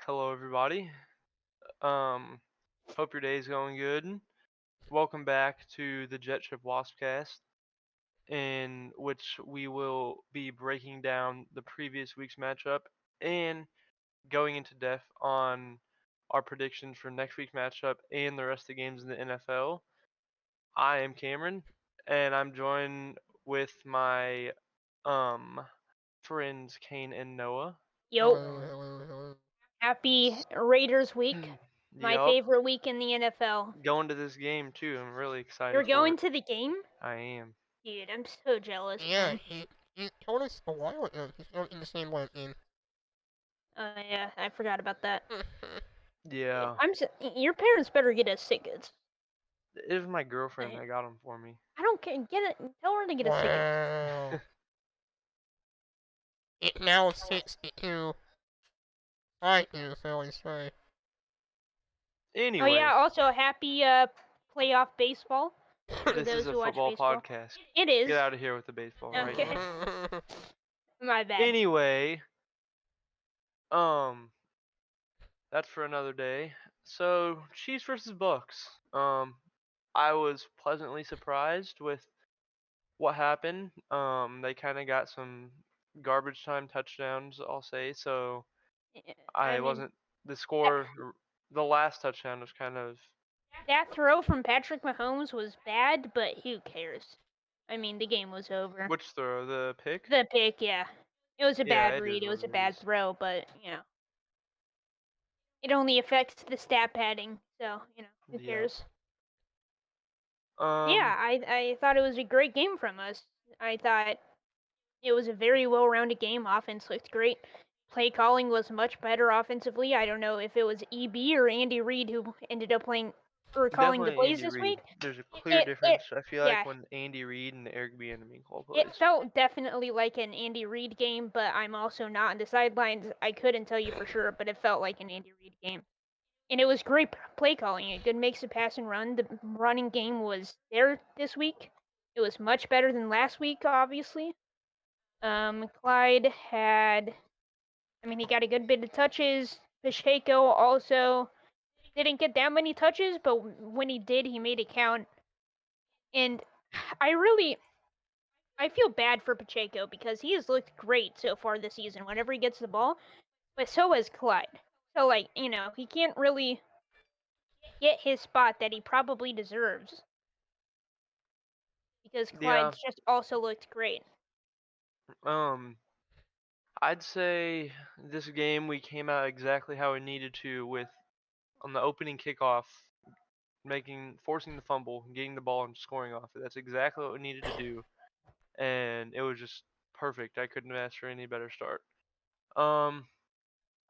Hello, everybody. Um, Hope your day is going good. Welcome back to the Jet Trip WaspCast, in which we will be breaking down the previous week's matchup and going into depth on our predictions for next week's matchup and the rest of the games in the NFL. I am Cameron, and I'm joined with my um friends Kane and Noah. Yo, Hello, hello, hello. happy Raiders week. My Yup, favorite week in the NFL. going to this game too. I'm really You're excited for going it. to the game? I am. Dude, I'm so jealous, Yeah, man. he told us a while ago he's not in the same one in. Oh yeah, I forgot about that. Yeah, Yeah. your parents better get us tickets. It was my girlfriend I that got them for me. I don't care. Get it. Tell her to get us tickets. Wow. It now 6-2. I do, so I say. Oh yeah. Anyway, Also, happy playoff baseball for this is those a who watch football baseball. podcast. It is. Get out of here with the baseball right Okay. now. My bad. Anyway, um, that's for another day. So, Chiefs versus Bucks. I was pleasantly surprised with what happened. They kind of got some garbage time touchdowns, I'll say. So, I I mean, wasn't the score. The last touchdown was kind of that throw from Patrick Mahomes was bad, but who cares? I mean, the game was over. which throw, the pick. The pick, yeah. It was a Yeah, bad it is read. It what was a it bad is. throw, but, it only affects the stat padding. So, who Yep. cares? Um, Yeah, I thought it was a great game from us. I thought it was a very well rounded game. Offense looked great. Play calling was much better offensively. I don't know if it was EB or Andy Reid who ended up playing or calling the Definitely plays Andy this Reid. week. There's a clear It difference. I feel yeah, like when Andy Reid and Eric Bieniemy call it plays. felt definitely like an Andy Reid game, but I'm also not on the sidelines. I couldn't tell you for sure, but it felt like an Andy Reid game. And it was great play calling. A good mix of pass and run. The running game was there this week. It was much better than last week, obviously. Clyde had, I mean, he got a good bit of touches. Pacheco also didn't get that many touches, but when he did, he made it count. And I really, I feel bad for Pacheco because he has looked great so far this season whenever he gets the ball, but so has Clyde. So, like, he can't really get his spot that he probably deserves because Yeah. Clyde's just also looked great. Um, I'd say this game we came out exactly how we needed to with on the opening kickoff, forcing the fumble, getting the ball and scoring off it. That's exactly what we needed to do, and it was just perfect. I couldn't have asked for any better start. Um,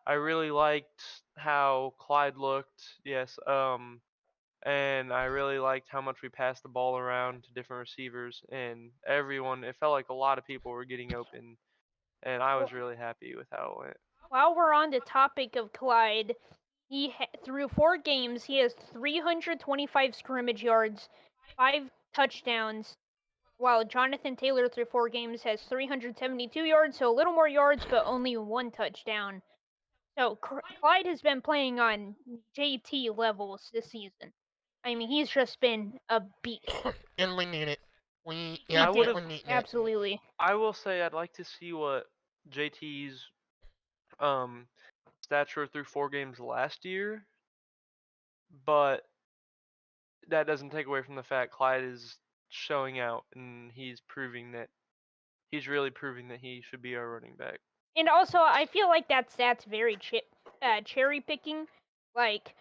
I really liked how Clyde looked. Yes. And I really liked how much we passed the ball around to different receivers, and everyone. It felt like a lot of people were getting open, and I was really happy with how it went. While we're on the topic of Clyde, through 4 games, he has 325 scrimmage yards, 5 touchdowns, while Jonathan Taylor through 4 games has 372 yards, so a little more yards, but only 1 touchdown. So Clyde has been playing on JT levels this season. I mean, he's just been a beast. And we need it. We He I would did, have. desperately need it. absolutely. I will say I'd like to see what JT's um stature through 4 games last year, but that doesn't take away from the fact Clyde is showing out and he's really proving that he should be our running back. And also, I feel like that stat's very cherry picking. Like,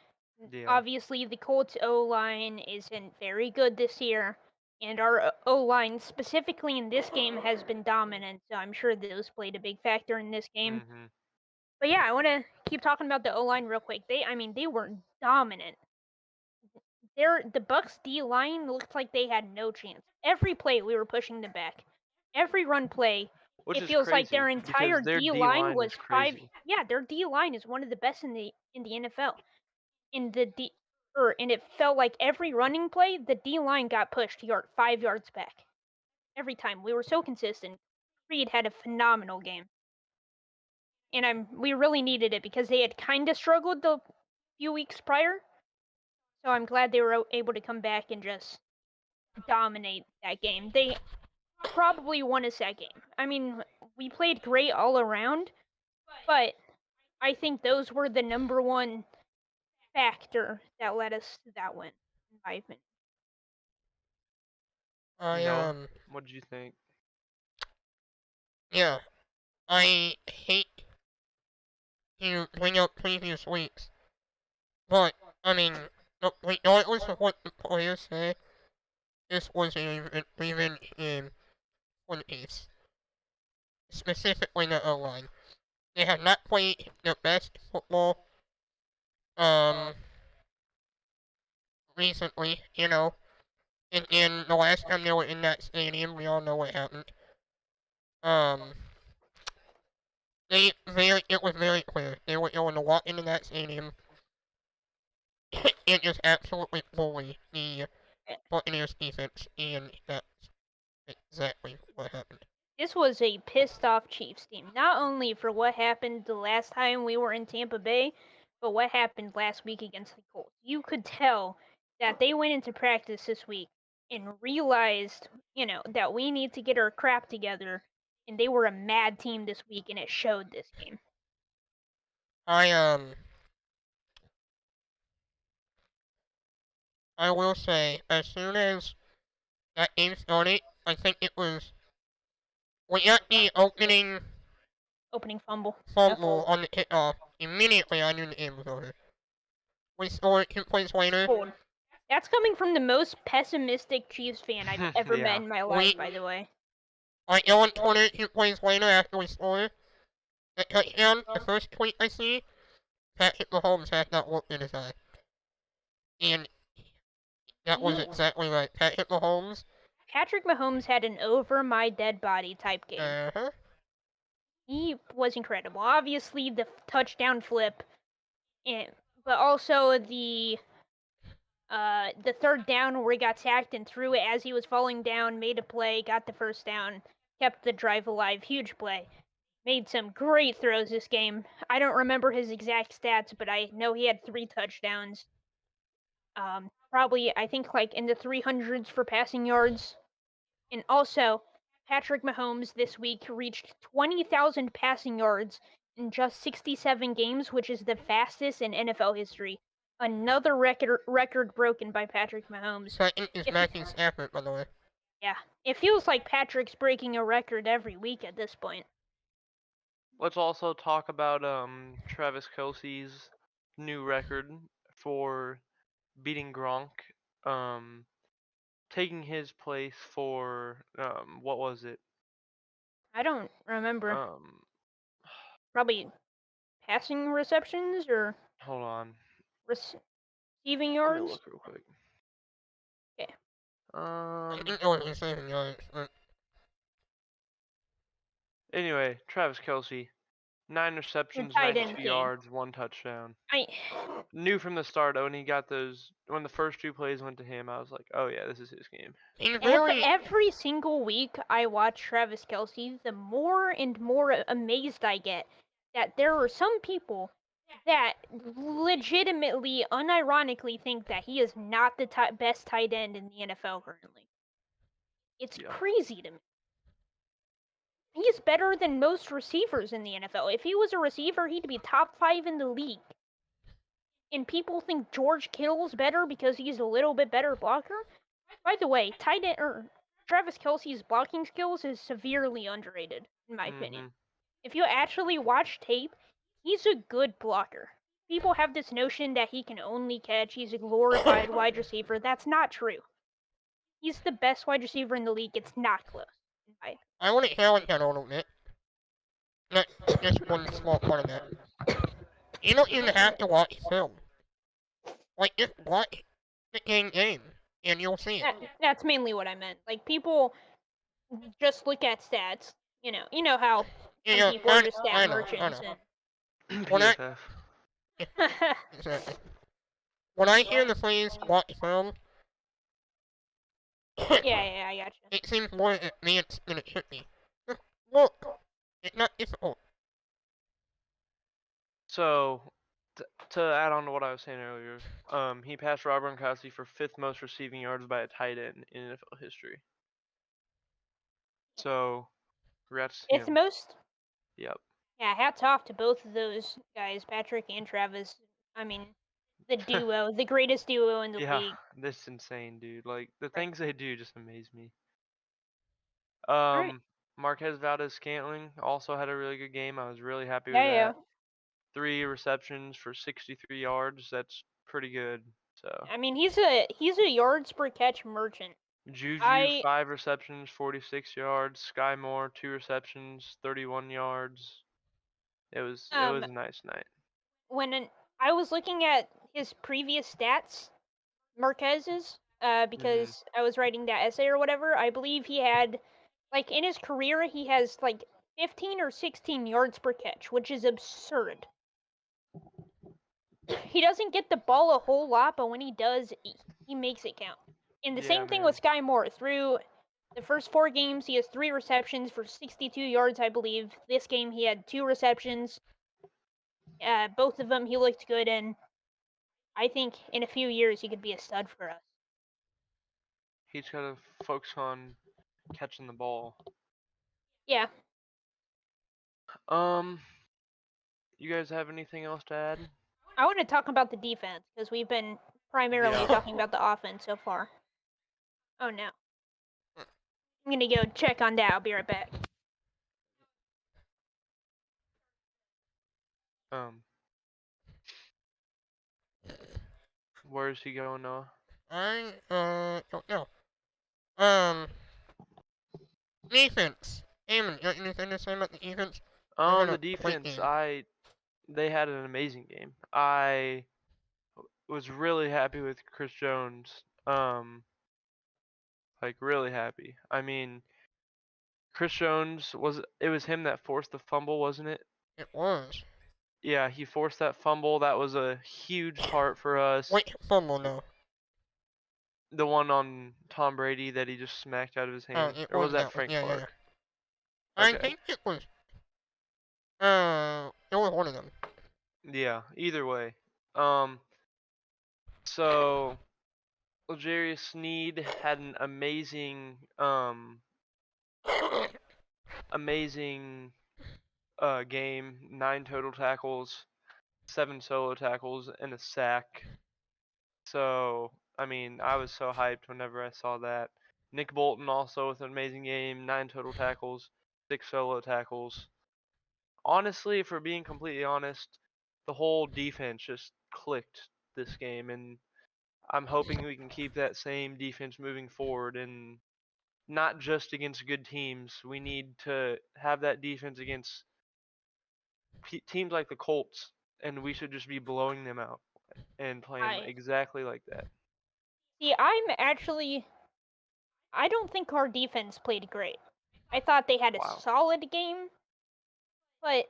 Yeah. obviously, the Colts O line isn't very good this year, and our O line, specifically in this game, has been dominant. So I'm sure those played a big factor in this game. Mhm. But yeah, I want to keep talking about the O line real quick. They were dominant. The Bucks D line looked like they had no chance. Every play we were pushing them back. Every run play, Which it is feels like crazy their because entire their D D line line was is five. crazy. Yeah, their D line is one of the best in the NFL. In the and it felt like every running play, the D line got pushed 5 yards back every time. We were so consistent. Reed had a phenomenal game. and we really needed it because they had kind of struggled the few weeks prior. So I'm glad they were able to come back and just dominate that game. They probably won us that game. I mean, we played great all around, but I think those were the number one factor that led us to that win, in my opinion. Noah, what did you think? Yeah, I hate to bring up previous weeks, but, I mean, regardless of what the players say, this was a revenge game for the Chiefs. Specifically the O-line. They have not played their best football, um, recently, you know. And the last time they were in that stadium, we all know what happened. Um, it was very clear. They were going to walk into that stadium and just absolutely bully the Buccaneers defense, and that's exactly what happened. This was a pissed off Chiefs team, not only for what happened the last time we were in Tampa Bay, but what happened last week against the Colts. You could tell that they went into practice this week and realized, that we need to get our crap together, and they were a mad team this week, and it showed this game. I will say, as soon as that game started, I think it was, we got the opening Fumble. fumble on the kickoff. Immediately, I knew the game was over. We scored 2 points later. Cold. That's coming from the most pessimistic Chiefs fan I've ever met in my life, by the way. I yell on Twitter 2 plays later after we score. The touchdown, the first tweet I see, Patrick Mahomes has not looked in his eye. And that was exactly right. Patrick Mahomes. Patrick Mahomes had an over my dead body type game. Uh-huh. He was incredible. Obviously, the touchdown flip, but also the third down where he got sacked and threw it as he was falling down, made a play, got the first down, kept the drive alive. Huge play. Made some great throws this game. I don't remember his exact stats, but I know he had 3 touchdowns. Probably, I think, like in the 300s for passing yards. And also, Patrick Mahomes this week reached 20,000 passing yards in just 67 games, which is the fastest in NFL history. Another record broken by Patrick Mahomes. Second is Matthew Stafford, by the way. Yeah, it feels like Patrick's breaking a record every week at this point. Let's also talk about Travis Kelce's new record for beating Gronk, taking his place for what was it? I don't remember. Probably passing receptions or Hold on. Receiving Let me yards. look real quick. Okay. I think it was receiving yards, but Anyway, Travis Kelce, 9 receptions, tight end 92 king. yards, 1 touchdown. I Knew from the start when he got when the first 2 plays went to him, I was like, oh yeah, this is his game. Every single week I watch Travis Kelce, the more and more amazed I get that there are some people that legitimately, unironically think that he is not the best tight end in the NFL currently. It's crazy to me. He's better than most receivers in the NFL. If he was a receiver, he'd be top 5 in the league. And people think George Kittle's better because he's a little bit better blocker. By the way, Travis Kelce's blocking skills is severely underrated, in my opinion. If you actually watch tape, he's a good blocker. People have this notion that he can only catch, he's a glorified wide receiver. That's not true. He's the best wide receiver in the league. It's not close. I want to challenge that a little bit. Not just one small part of that. You don't even have to watch film. Like, just watch the game, and you'll see it. That's mainly what I meant. Like, people just look at stats. You know how some people are just stat merchants. PFF. Exactly. When I hear the phrase watch film, yeah, I gotcha. it seems more advanced than it should be. Look, it's not difficult. So, to add on to what I was saying earlier, he passed Rob Gronkowski for 5th most receiving yards by a tight end in NFL history. So, congrats to Fifth him. most? Yep. Yeah, hats off to both of those guys, Patrick and Travis. I mean, the duo, the greatest duo in the Yeah, league. this is insane, dude. Like the Right. things they do just amaze me. All right. Marquez Valdez-Scantling also had a really good game. I was really happy with Yeah, yeah. that. 3 receptions for 63 yards. That's pretty good. So, I mean, he's a yards per catch merchant. Juju, I 5 receptions, 46 yards. Sky Moore, 2 receptions, 31 yards. It was um a nice night. I was looking at his previous stats, Marquez's, Mhm. because I was writing that essay or whatever. I believe he had, like, in his career, he has like 15 or 16 yards per catch, which is absurd. He doesn't get the ball a whole lot, but when he does, he makes it count. And the Yeah, same thing man. with Sky Moore. Through the first 4 games, he has 3 receptions for 62 yards, I believe. This game, he had 2 receptions. Both of them he looked good in. I think in a few years he could be a stud for us. He's got to focus on catching the ball. Yeah. Um, you guys have anything else to add? I want to talk about the defense because we've been primarily Yeah. talking about the offense so far. Oh no. I'm gonna go check on that. I'll be right back. Um, where is he going, Noah? I don't know. Defense. Eamon, you got anything to say about the defense? They had The a great defense, game. they had an amazing game. I was really happy with Chris Jones. Like really happy. I mean, Chris Jones it was him that forced the fumble, wasn't it? It was. Yeah, he forced that fumble. That was a huge part for us. Wait, fumble no. The one on Tom Brady that he just smacked out of his hand, It or was was that that one. Frank Yeah, yeah, yeah. Clark? I Okay. think it was one of them. Yeah, either way. Um, so L'Jarius Sneed had an amazing game. 9 total tackles, 7 solo tackles, and a sack. So, I mean, I was so hyped whenever I saw that. Nick Bolton also with an amazing game. 9 total tackles, 6 solo tackles. Honestly, if we're being completely honest, the whole defense just clicked this game, and I'm hoping we can keep that same defense moving forward, and not just against good teams. We need to have that defense against teams like the Colts, and we should just be blowing them out and playing them I exactly like that. see. I don't think our defense played great. I thought they had a Wow. solid game, but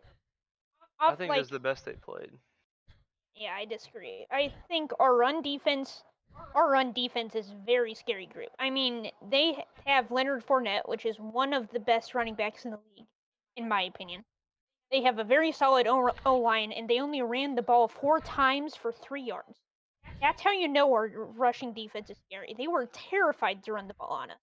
I off think this like is the best they played. yeah, I disagree. I think our run defense is a very scary group. I mean, they have Leonard Fournette, which is one of the best running backs in the league, in my opinion. They have a very solid O line, and they only ran the ball 4 times for 3 yards. That's how you know our rushing defense is scary. They were terrified to run the ball on us.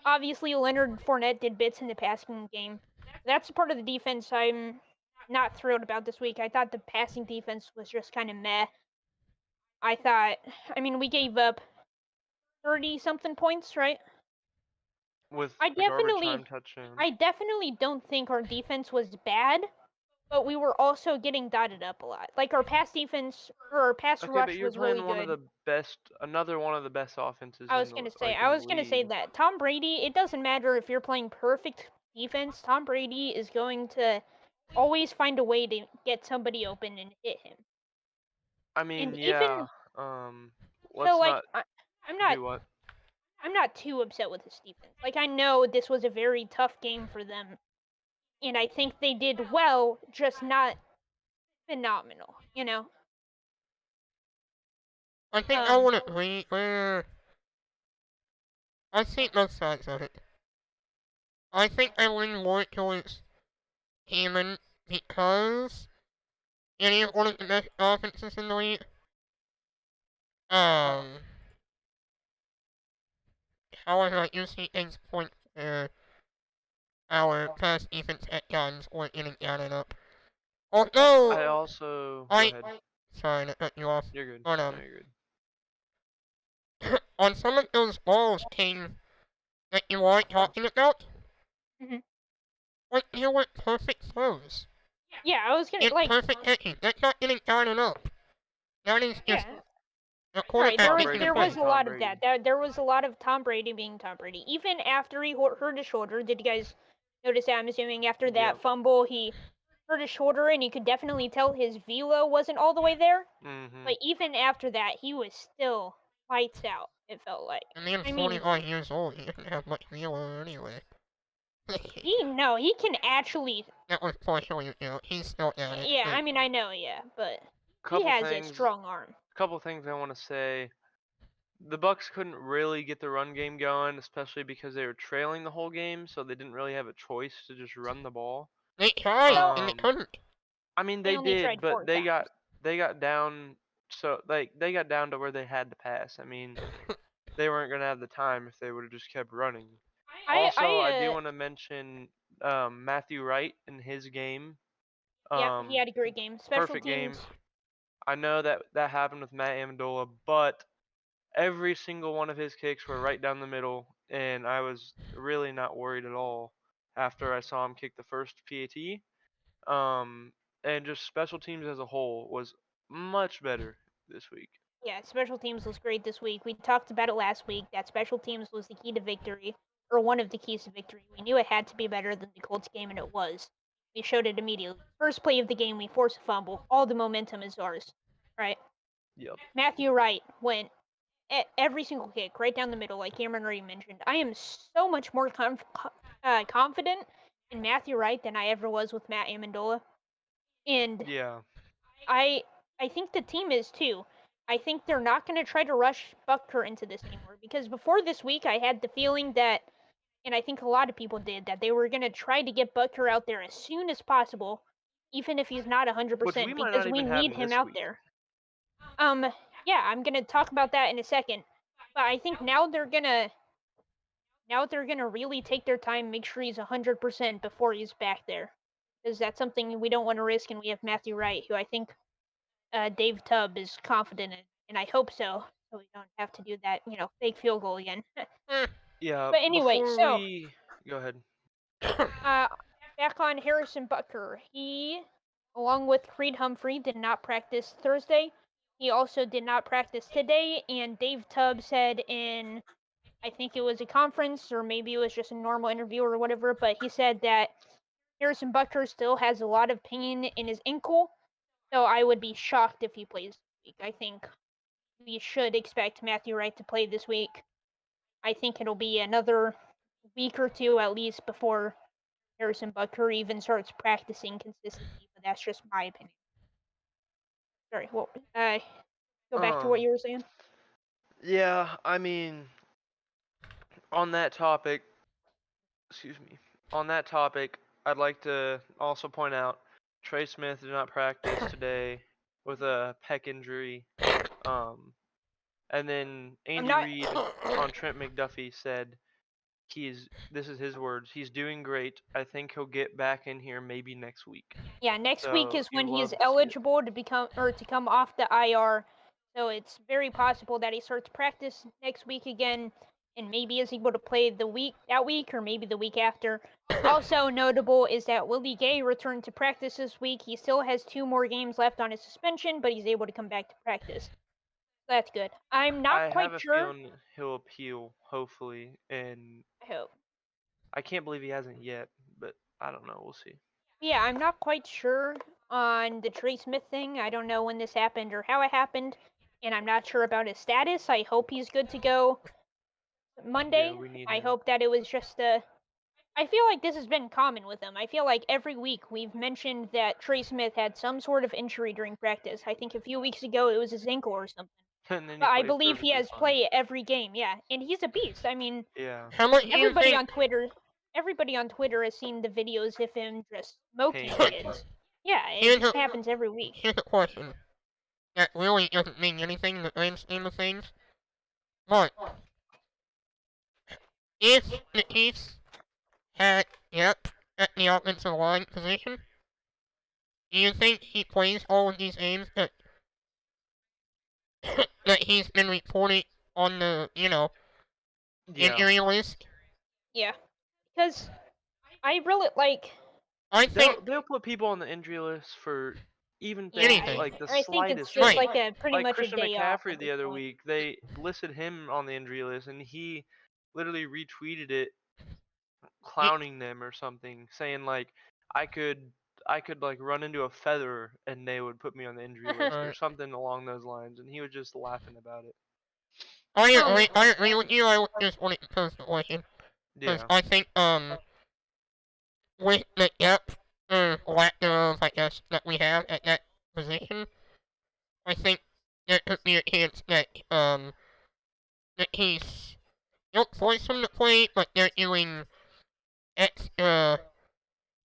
Obviously, Leonard Fournette did bits in the passing game. That's the part of the defense I'm not thrilled about this week. I thought the passing defense was just kind of meh. I mean, we gave up 30 something points, right? With I the garbage definitely, time touchdown. I definitely don't think our defense was bad, but we were also getting dotted up a lot. Like our pass defense or our pass Okay, but rush you're was really playing one of good. the best, another one of the best offenses I in was the gonna say, like I in the was gonna say league. that Tom Brady. It doesn't matter if you're playing perfect defense. Tom Brady is going to always find a way to get somebody open and hit him. I And mean, yeah. even Um, so, let's like not I'm not do what. I'm not too upset with his defense. Like I know this was a very tough game for them, and I think they did well, just not phenomenal. You know. I think I Um. would agree. I think both sides of it. I think I lean more towards Hammond because Any of one of the best offenses in the league. However, I do see things point where our pass defense at times weren't getting down and up. Although, I also go I ahead. sorry to cut you off, You're good. but No, you're good. on some of those balls, King, that you are talking about, Mhm. like you were perfect throws. Yeah, I was gonna It's like. perfect catching. That's not getting down and up. That is just Yeah. a Right, quarterback Tom making Brady a there play. was being a Tom lot of Brady. that. There was a lot of Tom Brady being Tom Brady. Even after he hurt his shoulder, did you guys notice that? I'm assuming after that Yep. fumble, he hurt his shoulder, and you could definitely tell his velo wasn't all the way there. Mm-hmm. But even after that, he was still lights out. It felt like. The man's I mean, 45 years old. He doesn't have much velo anyway. he can actually. That was partially, he's still at it. Yeah, But I mean, I know, yeah, but he Couple has a things. strong arm. Couple things I want to say. The Bucks couldn't really get the run game going, especially because they were trailing the whole game, so they didn't really have a choice to just run the ball. they tried, Well, and they Um, couldn't. I mean they they only did, tried but 4 times. they got down so they got down to where they had to pass. I mean, they weren't gonna have the time if they would have just kept running. Also, I do I want to mention Matthew Wright in his game. yeah, he Um, had a great game. Special Perfect game. teams. I know that happened with Matt Amendola, but every single one of his kicks were right down the middle, and I was really not worried at all after I saw him kick the first PAT. Um, and just special teams as a whole was much better this week. Yeah, special teams was great this week. We talked about it last week that special teams was the key to victory, or one of the keys to victory. We knew it had to be better than the Colts game, and it was. We showed it immediately. First play of the game, we force a fumble. All the momentum is ours, right? Yep. Matthew Wright went every single kick right down the middle, like Cameron already mentioned. I am so much more confident in Matthew Wright than I ever was with Matt Amendola, and Yeah. I I think the team is too. I think they're not going to try to rush Butker into this anymore because before this week I had the feeling that, and I think a lot of people did, that they were going to try to get Butker out there as soon as possible, even if he's not Which we 100%, might because not we even have need him him this out week. there. Yeah, I'm going to talk about that in a second. But I think now they're going to really take their time, make sure he's 100% before he's back there. Because that's something we don't want to risk, and we have Matthew Wright, who I think Dave Tubb is confident in, and I hope so, so we don't have to do that, fake field goal again. Yeah. But anyway, Before so we go ahead. back on Harrison Butker. He, along with Creed Humphrey, did not practice Thursday. He also did not practice today, and Dave Tubb said in, I think it was a conference, or maybe it was just a normal interview or whatever, but he said that Harrison Butker still has a lot of pain in his ankle, so I would be shocked if he plays this week. I think we should expect Matthew Wright to play this week. I think it'll be another week or two at least before Harrison Butker even starts practicing consistently, but that's just my opinion. Sorry, well, go back to what you were saying. Yeah, I mean, on that topic, excuse me. On that topic, I'd like to also point out Trey Smith did not practice today with a pec injury. Um, and then I'm Andy not. Reid on Trent McDuffie said this is his words, he's doing great. I think he'll get back in here maybe next week. Yeah, next week So is you when he love is to see it. eligible to become or to come off the IR. So it's very possible that he starts practice next week again, and maybe is able to play that week or maybe the week after. Also notable is that Willie Gay returned to practice this week. He still has 2 more games left on his suspension, but he's able to come back to practice. That's good. I'm I not quite have a sure. feeling he'll appeal, hopefully, and I hope. I can't believe he hasn't yet, but I don't know. We'll see. Yeah, I'm not quite sure on the Trey Smith thing. I don't know when this happened or how it happened, and I'm not sure about his status. I hope he's good to go Yeah, Monday. we need I him. hope that it was just a. I feel like this has been common with him. I feel like every week we've mentioned that Trey Smith had some sort of injury during practice. I think a few weeks ago it was his ankle or something. And then he But I plays believe he perfectly has fine. play every game, yeah. And he's a beast. I mean, Yeah. How much do you everybody think? on Twitter has seen the videos of him just smoking kids. Yeah, it Here's just a happens every week. here's a question that really doesn't mean anything in the grand scheme of things. But if the Chiefs had depth at the offensive line position, do you think he plays all of these games that that he's been reported on the Yeah. injury list? Yeah, because I really like. I think They'll put people on the injury list for even Yeah, things anything. like the I think it's slightest just Right. thing. like a pretty Like much a Christian day off McCaffrey at the this other point. week, they listed him on the injury list, and he literally retweeted it, clowning them or something, saying like, I could like run into a feather and they would put me on the injury list or Right. something along those lines, and he was just laughing about it. I agree with you. I just wanted to pose the question because Yeah. I think with the depth or lack thereof, I guess, that we have at that position, I think there could be a chance that he's don't force him to play, but they're doing extra,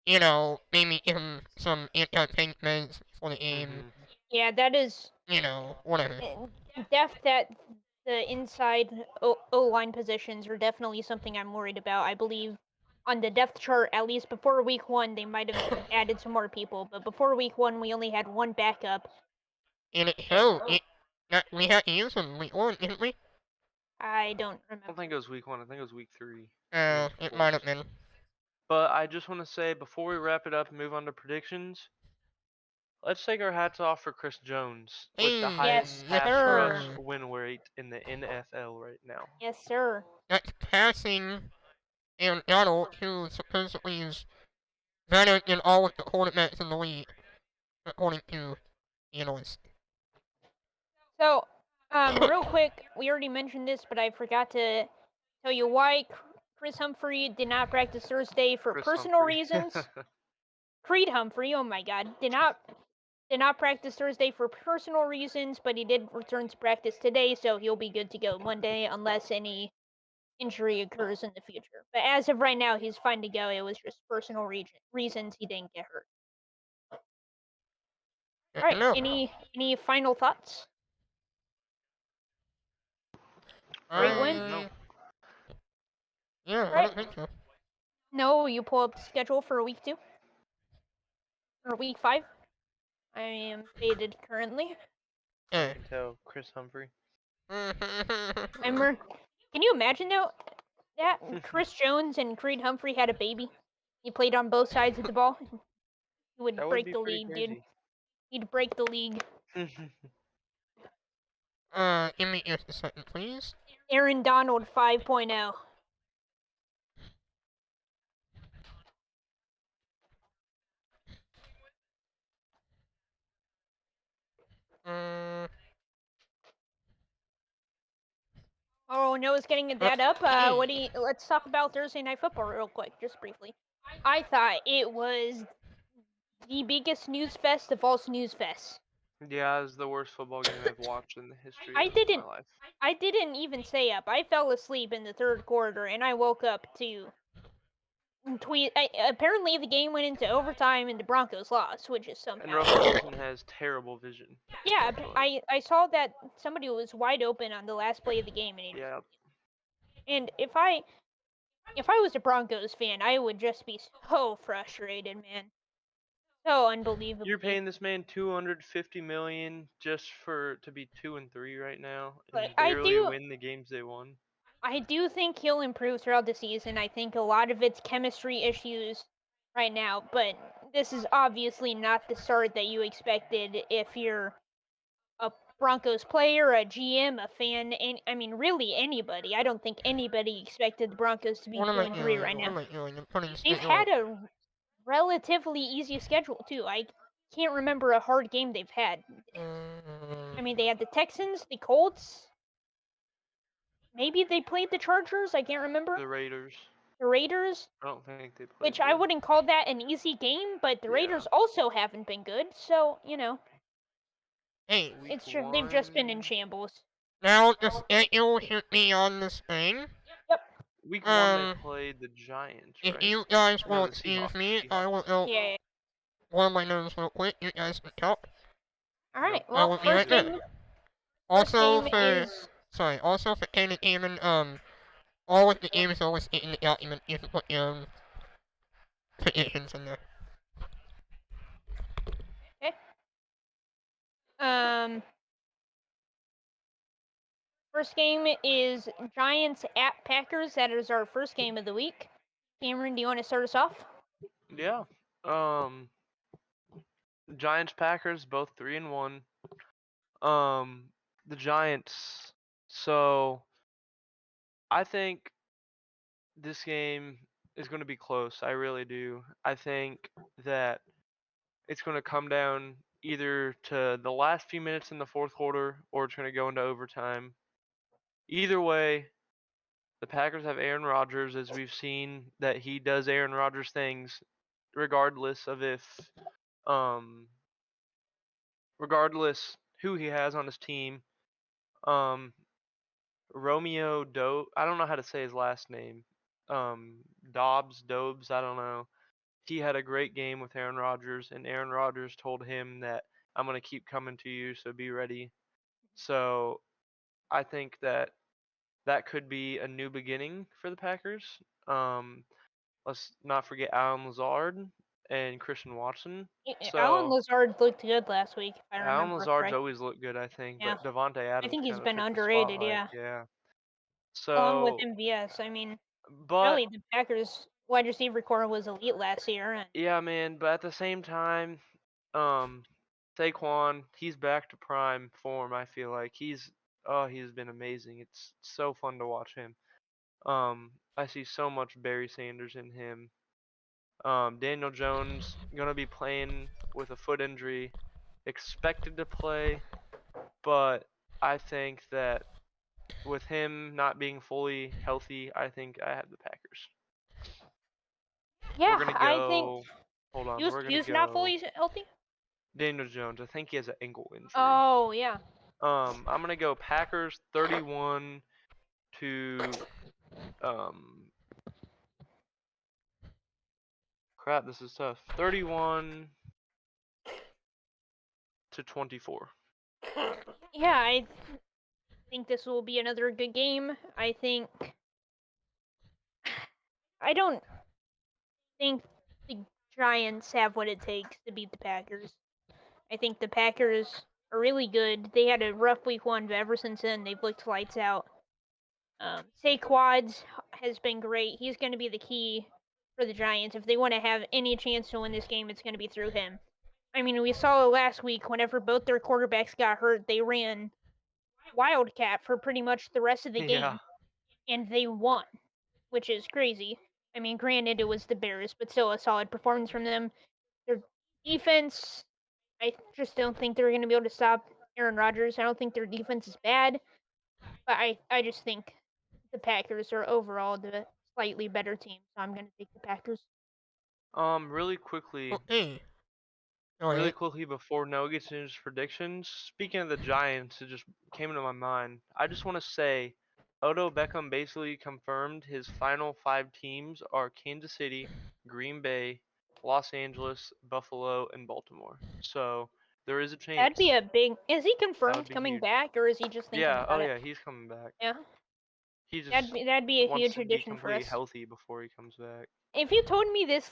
maybe give him some anti-tank meds for the game, Mhm. Yeah, that is whatever. depth at the inside O line positions are definitely something I'm worried about. I believe on the depth chart, at least before week 1, they might have added some more people, but before week 1, we only had one backup. And it And showed that we had to use him week 1, didn't we? I don't I don't remember. think it was week 1. I think it was week 3. It was It might close. have been. But I just want to say before we wrap it up and move on to predictions, let's take our hats off for Chris Jones with the Hey, highest Yes, yes, pass rush sir. sir. win rate in the NFL right now. Yes, sir. That's passing and Donald, who supposedly is better than all of the quarterbacks in the league, according to analysts. So, real quick, we already mentioned this, but I forgot to tell you why Chris Humphrey did not practice Thursday for Chris personal Humphrey. reasons. Creed Humphrey, oh my God, did not practice Thursday for personal reasons, but he did return to practice today, so he'll be good to go Monday unless any injury occurs in the future. But as of right now, he's fine to go. It was just personal reasons he didn't get hurt. All right, No. any final thoughts? Great win. No. Yeah, All I right. don't think so. No, you pull up the schedule for week 2 or week 5. I am faded currently. I Yeah. can tell Chris Humphrey. Can you imagine though that Chris Jones and Creed Humphrey had a baby? He played on both sides of the ball. He would That would break be the pretty league, dude. crazy. He'd break the league. Give me just a second, please. Aaron Donald 5.0. Uh, Oh, Noah's getting that up. Let's talk about Thursday Night Football real quick, just briefly. I thought it was the biggest snooze fest of all snooze fests. Yeah, it's the worst football game I've watched in the history I of my didn't life. I didn't even stay up. I fell asleep in the third quarter and I woke up to apparently the game went into overtime and the Broncos lost, which is And somehow. Russell Wilson has terrible vision. Yeah, But I saw that somebody was wide open on the last play of the game, and yeah, and if I was a Broncos fan, I would just be so frustrated, man. So unbelievably. you're paying this man 250 million just to be 2-3 right now But and barely win the games they won. I do think he'll improve throughout the season. I think a lot of it's chemistry issues right now, but this is obviously not the start that you expected if you're a Broncos player, a GM, a fan, and I mean really anybody. I don't think anybody expected the Broncos to be what am two I and three doing? right What now. am I doing? I'm putting They've schedule had up. a relatively easy schedule too. I can't remember a hard game they've had. I mean, they had the Texans, the Colts. Maybe they played the Chargers. I can't remember. The Raiders. The Raiders, I don't think they played which I good. wouldn't call that an easy game, but the Yeah. Raiders also haven't been good. So Hey, Week they've just been in 1. shambles. now the schedule should be on the screen. Yep. Week 1 they played the Giants, If right? you guys No, will the excuse Seahawks. me, I will go. Yeah. blow my nose real quick. You guys can talk. All right. Yep. I Well, will be right there. Also for is also for Candy Demon, all of the games are listed in the document. You can put your predictions in there. okay. Um, First game is Giants at Packers. That is our first game of the week. Cameron, do you want to start us off? Yeah. Giants Packers both 3-1. The Giants. So I think this game is going to be close. I really do. I think that it's going to come down either to the last few minutes in the fourth quarter or it's going to go into overtime. Either way, the Packers have Aaron Rodgers, as we've seen that he does Aaron Rodgers things, regardless of um, regardless who he has on his team. Um, Romeo Do, I don't know how to say his last name. Dobes, I don't know. He had a great game with Aaron Rodgers, and Aaron Rodgers told him that I'm gonna keep coming to you, so be ready. So I think that that could be a new beginning for the Packers. Um, let's not forget Alan Lazard and Christian Watson. Alan So Lazard looked good last week, if I Alan remember Lazard's correct. always looked good, I think, Yeah, but Devontae I Adams think he's kind of been took the underrated. spotlight. Yeah, Yeah. along with So, MVS. I mean, but really, the Packers wide receiver core was elite last year, and yeah, man. But at the same time, um, Saquon, he's back to prime form. I feel like he's been amazing. It's so fun to watch him. I see so much Barry Sanders in him. Daniel Jones gonna be playing with a foot injury, expected to play, but I think that with him not being fully healthy, I think I have the Packers. We're yeah, gonna I think go. Hold on, he was we're he gonna was not go. fully healthy. Daniel Jones. I think he has an ankle injury. Oh yeah, I'm gonna go Packers 31 to um. Crap, this is tough. 31 to 24. yeah. I think this will be another good game. I don't think the Giants have what it takes to beat the Packers. I think the Packers are really good. They had a rough week one, but ever since then they've looked lights out. Saquad has been great. He's going to be the key for the Giants. If they want to have any chance to win this game, it's going to be through him. I mean, we saw last week whenever both their quarterbacks got hurt, they ran Wildcat for pretty much the rest of the Yeah. game, and they won, which is crazy. I mean, granted, it was the Bears, but still a solid performance from them. Their defense, I just don't think they're going to be able to stop Aaron Rodgers. I don't think their defense is bad, but I just think the Packers are overall the slightly better team, so I'm going to take the Packers. Really quickly, Okay. Go really ahead. quickly before Noah gets into his predictions. Speaking of the Giants, it just came into my mind. I just want to say, Odo Beckham basically confirmed his final 5 teams are Kansas City, Green Bay, Los Angeles, Buffalo, and Baltimore. So there is a That'd be chance. a big. Is he That would confirmed be coming huge. back, or is he just thinking Yeah. Oh about it? yeah, he's coming back. Yeah, He just that'd be a wants huge to be addition for completely us. healthy before he comes back. If you told me this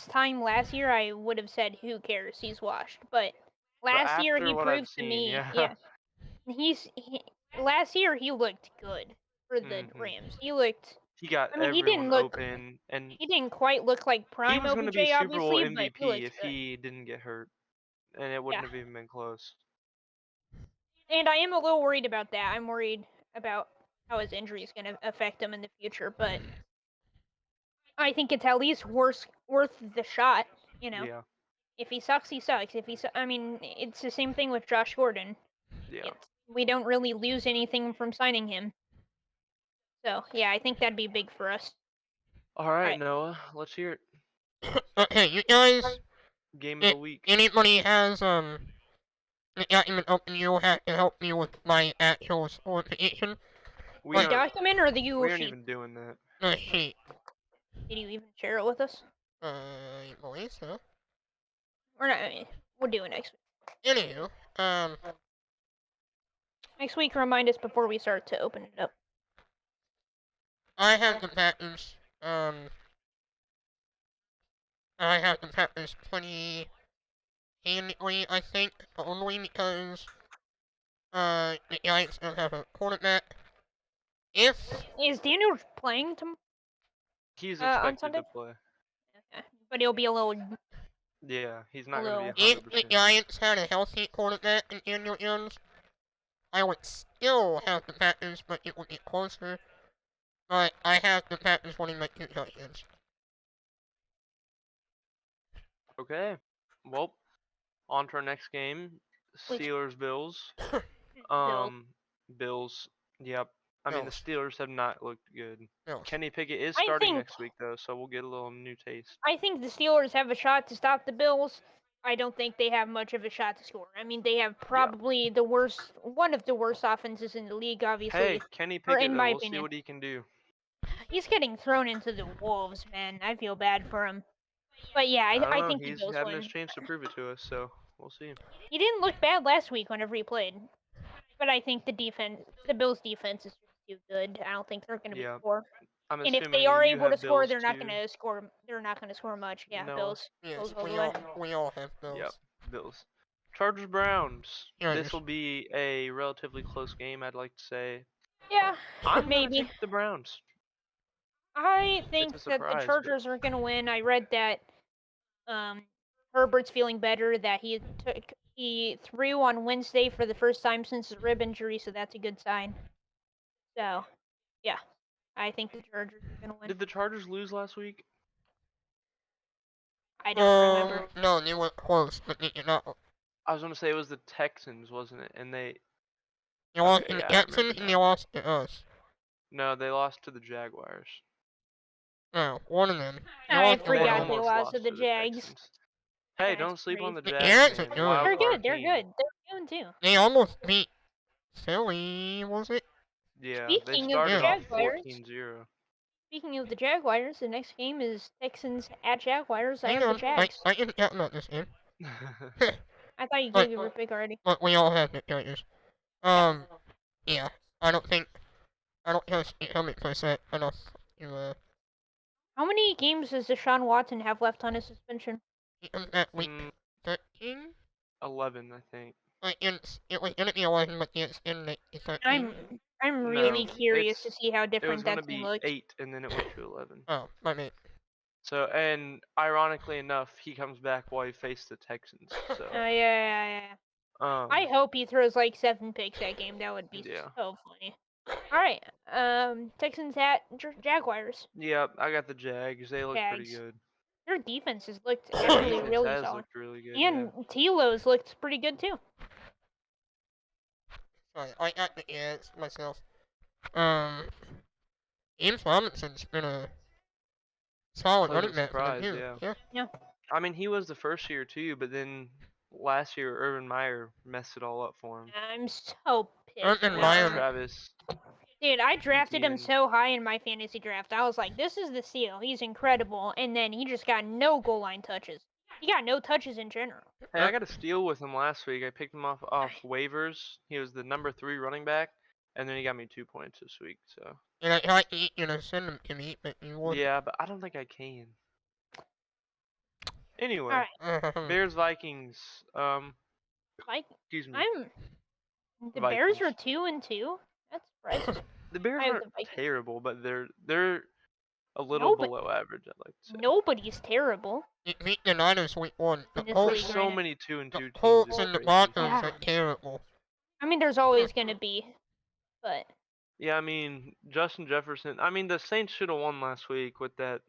time last year, I would have said, "Who cares? He's washed." But But last year after he what I've proved to seen, me, yeah. yeah, last year he looked good for the hmm Rams. He looked. He got I mean, everyone open, and he didn't quite look like he prime was going to be OBJ, Super Bowl obviously, but he MVP looked if good. he didn't get hurt, and it Yeah, wouldn't have even been close. and I am a little worried about that. I'm worried about how his injury is going to affect him in the future, but I think it's at least worth the shot. You know, Yeah, if he sucks, he sucks. I mean, it's the same thing with Josh Gordon. yeah. We don't really lose anything from signing him. So yeah, I think that'd be big for us. All All right, right. Noah, let's hear it. Okay, you guys. Game of If the week. anybody has the document open, you'll have to help me with my actual score prediction. We The But aren't. document or the We Google aren't sheet? even doing that. the sheet. Did you even share it with us? I believe so. We're not. We'll do it next week. Anywho, Next week, remind us before we start to open it up. I have the Packers. I have the Packers pretty handily, I think, only because the Giants don't have a quarterback. If Is Daniel playing He's on expected Sunday? to play. Okay. But he'll be a little. Yeah, he's not going to be if the 100%. Giants had a healthy quarterback in Daniel Jones, I would still have the Packers, but it would get closer. But I have the Packers winning by 2 touchdowns. Okay. Well, on to our next game. Which- Steelers Bills. Bill. Bills. Yep. I mean, the Bills. Steelers have not looked good. Bills. Kenny Pickett is I starting think- next week though, so we'll get a little new taste. I think the Steelers have a shot to stop the Bills. I don't think they have much of a shot to score. I mean, they have probably one of the worst offenses in the league, obviously. Hey, Kenny or Pickett in though, my we'll see opinion. what he can do. He's getting thrown into the wolves, man. I feel bad for him. But yeah, I don't I know, think the he's Bills having win. his chance to prove it to us, so we'll see. He didn't look bad last week whenever he played. But I think the Bills' defense is just too good. I don't think they're going to Yeah. be score. I'm And if assuming they are you able to have score, Bills they're not too. going to score. They're not going to score much. Yeah, No. Bills. Yes, Bills all the we all have Bills. Yep, Bills. Chargers Browns. Chargers. This will be a relatively close game, I'd like to say. Yeah, I'm maybe. gonna take the Browns. I think It's a that the surprise, Chargers are going to win. I read that Herbert's feeling better. That he threw on Wednesday for the first time since his rib injury, so that's a good sign. So, yeah, I think the Chargers are going to win. Did the Chargers lose last week? I don't remember. No, they were close, but they did not. I was gonna say it was the Texans, wasn't it? And they lost Okay, to the yeah, I Texans remember and now. they lost to us. No, they lost to the Jaguars. No, one of them. They I lost to They one of forgot them. they almost lost to lost the to the Jags. Texans. Hey, That's don't sleep on the crazy. The Jags, Jags are man. good. Wild They're card good. They're team. good. They're doing too. They almost beat Philly, was it? Yeah, they Speaking of started the off Jaguars, 14-0. Speaking of the Jaguars, the next game is Texans at Jaguars. I Hang have on, the Jags. I didn't talk about this game. I thought you but- gave your pick already. But we all have the Chargers. Yeah, I don't trust 100% enough to, How many games does Deshaun Watson have left on his suspension? beat them at week Mm, 13? 11, I think. It was gonna be 11, but it's in the 13. I'm No, really curious to it's- see how It was different gonna that team be looks. 8, and then it went to 11. Oh, my mate. So, and ironically enough, he comes back while he faced the Texans. So, Yeah. I hope he throws like 7 picks that game. That would be Yeah. so funny. All right, Texans at Jaguars. Yep, I got the Jags. They look pretty Jags. good. Their defense has looked Their actually defense really has solid, looked really good. and Tilo's looked pretty good too. Sorry, I got the Jags myself. James Robinson's been a solid running Pleasant back for them surprise, too. Yeah. I mean, he was the first year too, but then last year Urban Meyer messed it all up for him. I'm so pissed. Urban And Meyer- Travis. Dude, I drafted him and- so high in my fantasy draft. I was like, this is the seal. He's incredible. And then he just got no goal line touches. He got no touches in general. Hey, I got a steal with him last week. I picked him off waivers. He was the number 3 running back, and then he got me 2 points this week. So And I thought you were gonna send him to me, but you wouldn't. yeah, but I don't think I can. Anyway, Alright. Bears Vikings. Like, Excuse me. the Bears are Vikings. 2-2. That's surprising. The Bears I have aren't the Vikings. terrible, but they're a little Nobody- below average, I'd like to say. Nobody's terrible. You beat the Niners week 1. The In this Colts, There's league so right now. many 2 and 2 the teams. Colts it's and the crazy. Broncos Yeah. are terrible. I mean, there's always going to be. But, Yeah, I mean Justin Jefferson. I mean the Saints should have won last week with that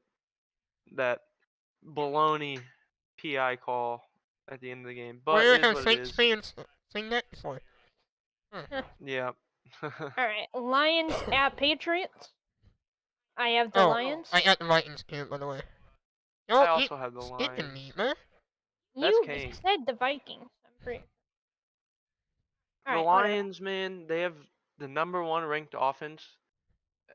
baloney PI call at the end of the game. But Where it is have what it Saints is. fans seen that before? Yeah. alright. Lions at Patriots. I have the Oh, Lions. I got the Vikings too, by the way. I Y'all also have the skipping me, Lions. man. That's You Kane. said the Vikings. I'm pretty. The Alright, whatever. Lions, man, they have the number 1 ranked offense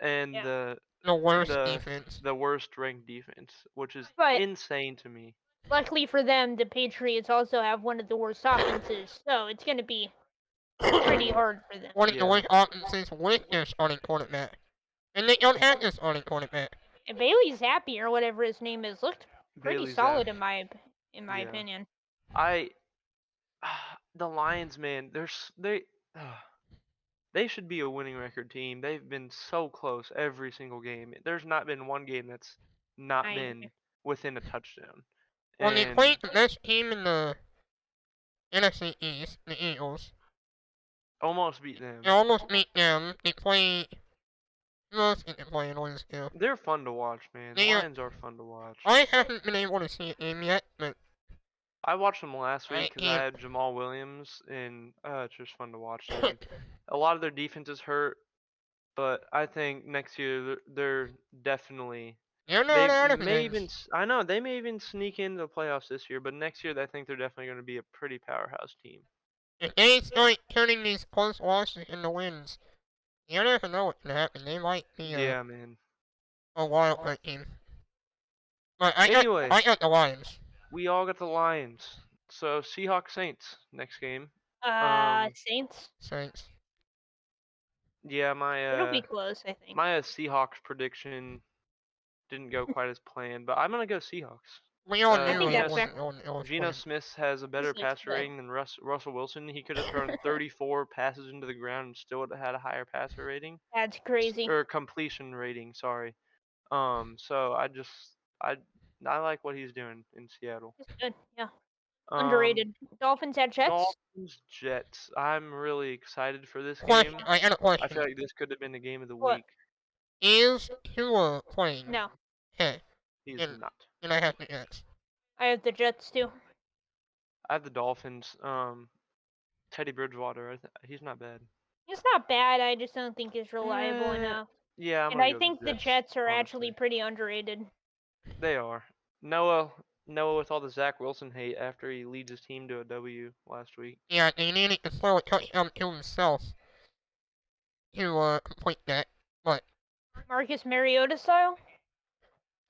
and Yeah. The worst the defense. the worst ranked defense, which is But- insane to me. Luckily for them, the Patriots also have one of the worst offenses, so it's going to be pretty hard for them. One of the Yeah. worst offenses with their starting quarterback. And they don't have their starting quarterback. And Bailey Zappi or whatever his name is looked pretty Bailey solid Zappi. in my Yeah. opinion. The Lions, man, they should be a winning record team. They've been so close every single game. There's not been one game that's not I been within a touchdown. When they And played the best team in the NFC East, the Eagles, almost beat them. they almost beat them. They played. Who else did they play in Orange Hill? They're fun to watch, man. They, Lions are fun to watch. I haven't been able to see a game yet, but I watched them last I week because I can't. had Jamal Williams, and it's just fun to watch them. A lot of their defense is hurt, but I think next year they're definitely They're they not out of may things. even I know they may even sneak into the playoffs this year, but next year I think they're definitely going to be a pretty powerhouse team. If they start turning these close losses into wins, you never know what can happen. They might be Yeah, man. a wild card team. But Anyway, I got the Lions. we all got the Lions. So Seahawks Saints next game. Um, Saints. Saints. yeah, It'll be close, I think. my Seahawks prediction didn't go quite as planned, but I'm gonna go Seahawks. We all I knew think it that's wasn't going to Geno Smith has a better This looks passer good. rating than Russell Wilson. He could have thrown 34 passes into the ground and still would have had a higher passer rating That's crazy. or completion rating. Sorry. So I I like what he's doing in Seattle. It's good. Yeah. Um, Underrated. Dolphins at Jets. Dolphins Jets. I'm really excited for this Question. game. I got a I question. feel like this could have been the game of the What? week. Is Tua playing? No, Okay. He's And, not. and I have the Jets. I have the Jets too. I have the Dolphins. Teddy Bridgewater. He's not bad. It's not bad. I just don't think it's reliable Eh, enough. Yeah, I'm And gonna I go think the the Jets. Jets are Honestly, actually pretty underrated. they are. Noah, with all the Zach Wilson hate after he leads his team to a W last week. Yeah, they needed to throw a touchdown to himself to complete that. But Marcus Mariota style?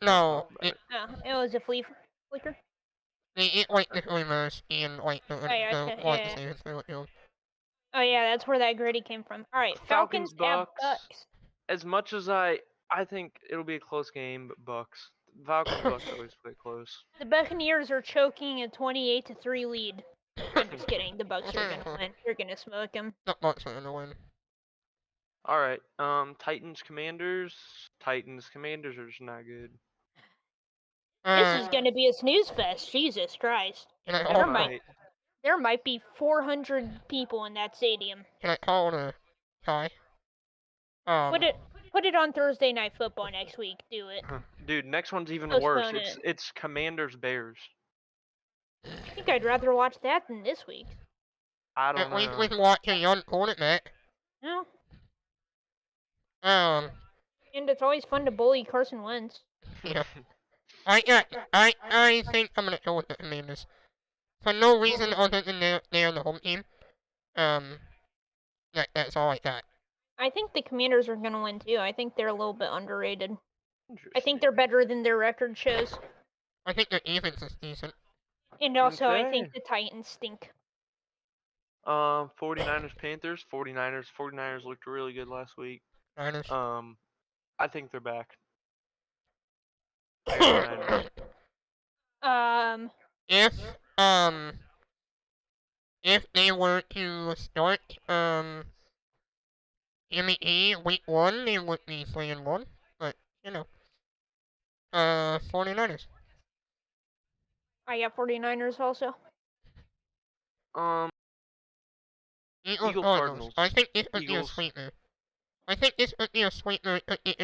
Let's talk no, about it. It was a flicker. it like the rumors and like the gotcha. wide Yeah. receivers threw it to him. Oh yeah, that's where that gritty came from. All right, Falcons have Bucks. As much as I think it'll be a close game, but Bucks. Bucks always play close. The Buccaneers are choking a 28-3 lead. I'm just kidding. The Bucks are gonna win. They're gonna smoke them. Not much are gonna win. All right. Titans Commanders. Titans Commanders are just not good. This is gonna be a snooze fest. Jesus Christ. Can I It call might. There might be 400 people in that stadium. Can I call it a tie? Put it on Thursday Night Football next week. Do it. Dude, next one's even Postpone worse. it. It's Commanders Bears. I think I'd rather watch that than this week. I don't At least know. we can watch a young quarterback. No. Um, And it's always fun to bully Carson Wentz. yeah. I think I'm gonna go with the Commanders. For no reason other than they're the home team. That's all I got. I think the Commanders are gonna win too. I think they're a little bit underrated. I Interesting. think they're better than their record shows. I think their defense is decent. And also, I Okay. think the Titans stink. 49ers Panthers. 49ers looked really good last week. Niners. I think they're back. I got the Niners. If if they were to start Jimmy E week 1, they would be 3-1. But you know, 49ers. I got 49ers also. Eagles Cardinals. Cardinals. I think this would be a Eagles. sweetener. I think this would be a sweetener. It could be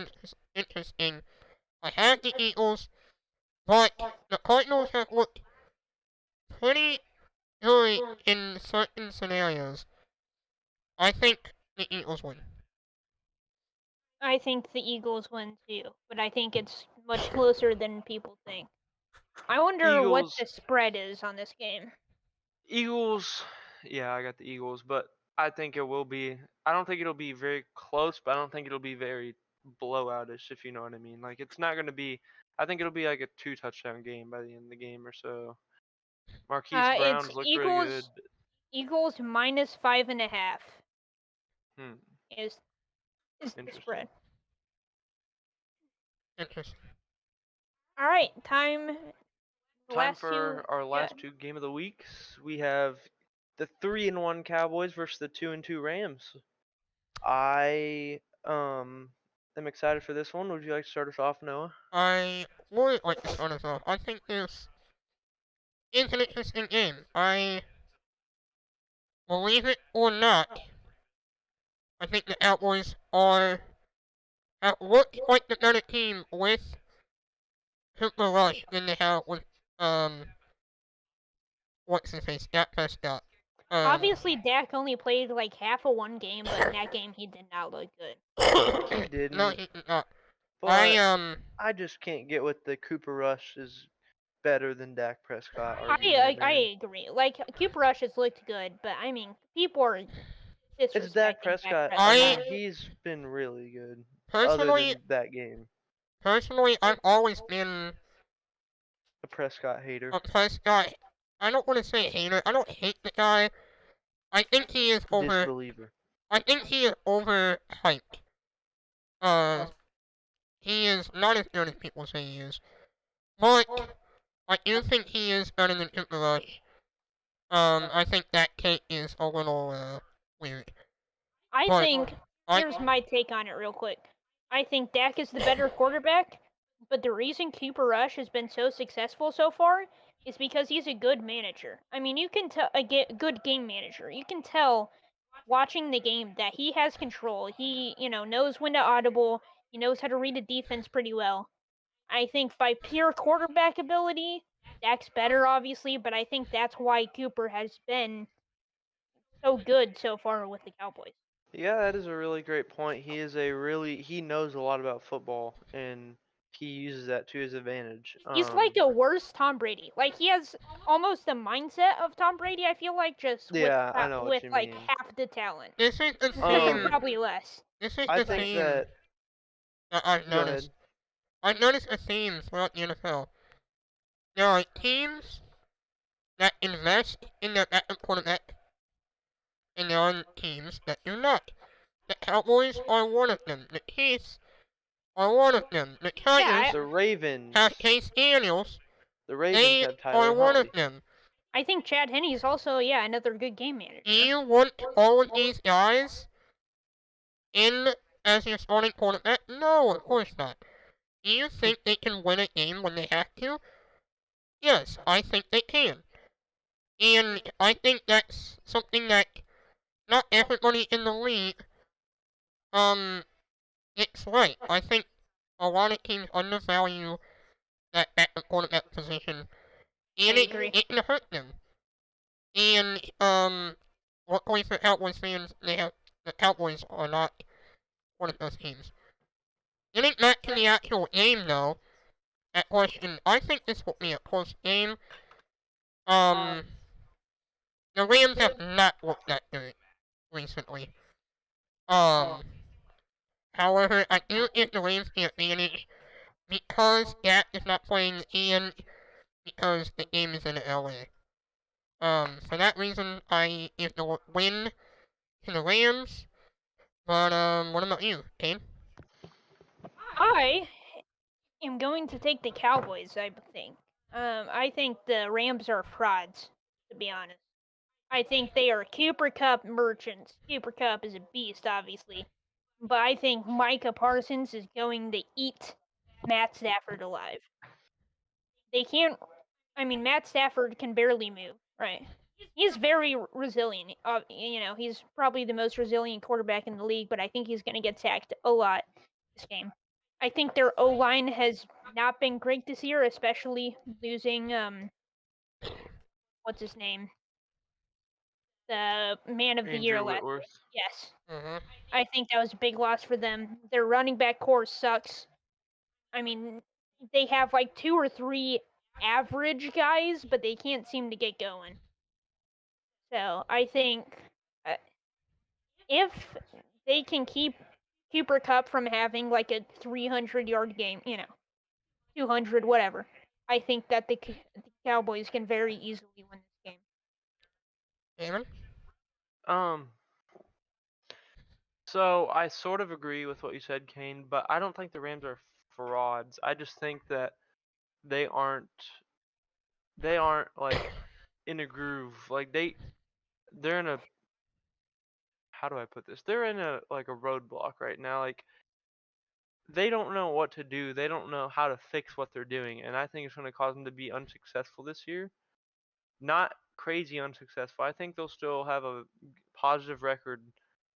interesting. I have the Eagles, but the Cardinals have looked pretty good in certain scenarios. I think the Eagles win. I think the Eagles win too, but I think it's much closer than people think. I wonder what Eagles. the spread is on this game. Eagles. Yeah, I got the Eagles, but I think it will be. I don't think it'll be very close, but I don't think it'll be very blowoutish, if you know what I mean. Like it's not going to be. I think it'll be like a 2 touchdown game by the end of the game or so. Marquise It's Brown's looked really good. Eagles minus 5.5 Hmm. is the Interesting. spread. Interesting. All right, time. Time for our Yeah. last 2 game of the weeks. We have the 3-1 Cowboys versus the 2-2 Rams. I am excited for this one. Would you like to start us off, Noah? I would like to start us off. I think this is an interesting game. I believe it or not, I think the Cowboys have looked like the better team with Cooper Rush than they have with what's his face, Dak Prescott. Obviously, Dak only played like half of one game, but in that game he did not look good. He no, didn't, he did not. but I I just can't get with the Cooper Rush is better than Dak Prescott argument, man. I agree. Like Cooper Rush has looked good, but I mean, people are It's Dak disrespecting Dak Prescott, Prescott. and he's been really good, other personally, than that game. I've always been A Prescott hater. a Prescott. I don't want to say hater. I don't hate the guy. I think he is over. Disbeliever. I think he is overhyped. Uh, he is not as good as people say he is. But I do think he is better than Cooper Rush. I think that Kate is a little weird. I But think here's my take on it real quick. I think Dak is the better quarterback, but the reason Cooper Rush has been so successful so far is because he's a good manager. I mean, you can tell a good game manager. You can tell watching the game that he has control. He, knows when to audible. He knows how to read a defense pretty well. I think by pure quarterback ability, Dak's better, obviously, but I think that's why Cooper has been so good so far with the Cowboys. Yeah, that is a really great point. He knows a lot about football, and he uses that to his advantage. He's like a worse Tom Brady. Like he has almost the mindset of Tom Brady. I feel like just Yeah, I know what with you like mean. half the talent, this is the or theme. probably less. This is I the think theme that. that I've Go noticed. ahead. I've noticed a theme throughout the NFL. There are teams that invest in their backup quarterback, and there are teams that do not. The Cowboys are one of them. The Chiefs are one of them. The Tigers The Ravens. have Chase Daniels. The Ravens They have are Tyler one of Huntley. them. I think Chad Henne is also another good game manager. Do you want all of these guys in as your starting quarterback? No, of course not. Do you think they can win a game when they have to? Yes, I think they can. And I think that's something that not everybody in the league gets right. I think a lot of teams undervalue that backup quarterback position, and I agree. it can hurt them. And luckily for Cowboys fans, the Cowboys are not one of those teams. Getting back to the actual game though, that question, I think this will be a close game. The Rams have not looked that good recently. However, I do give the Rams the advantage because Dak is not playing and because the game is in LA. For that reason, I give the win to the Rams. But, what about you, Kane? I am going to take the Cowboys. I think. I think the Rams are frauds. To be honest, I think they are Cooper Cup merchants. Cooper Cup is a beast, obviously, but I think Micah Parsons is going to eat Matt Stafford alive. They can't. I mean, Matt Stafford can barely move. Right. He's very resilient. He's probably the most resilient quarterback in the league, but I think he's going to get sacked a lot this game. I think their O line has not been great this year, especially losing what's his name, the man of the year Andrew last. Whitworth. Yes, Mm-hmm. I think that was a big loss for them. Their running back core sucks. I mean, they have like 2 or 3 average guys, but they can't seem to get going. So I think if they can keep Cooper Cup from having like a 300-yard game, 200, whatever. I think that the Cowboys can very easily win this game. Damon? Um, so I sort of agree with what you said, Kane, but I don't think the Rams are frauds. I just think that they aren't like in a groove. Like they're in a, how do I put this? They're in a like a roadblock right now. Like they don't know what to do. They don't know how to fix what they're doing, and I think it's going to cause them to be unsuccessful this year. Not crazy unsuccessful. I think they'll still have a positive record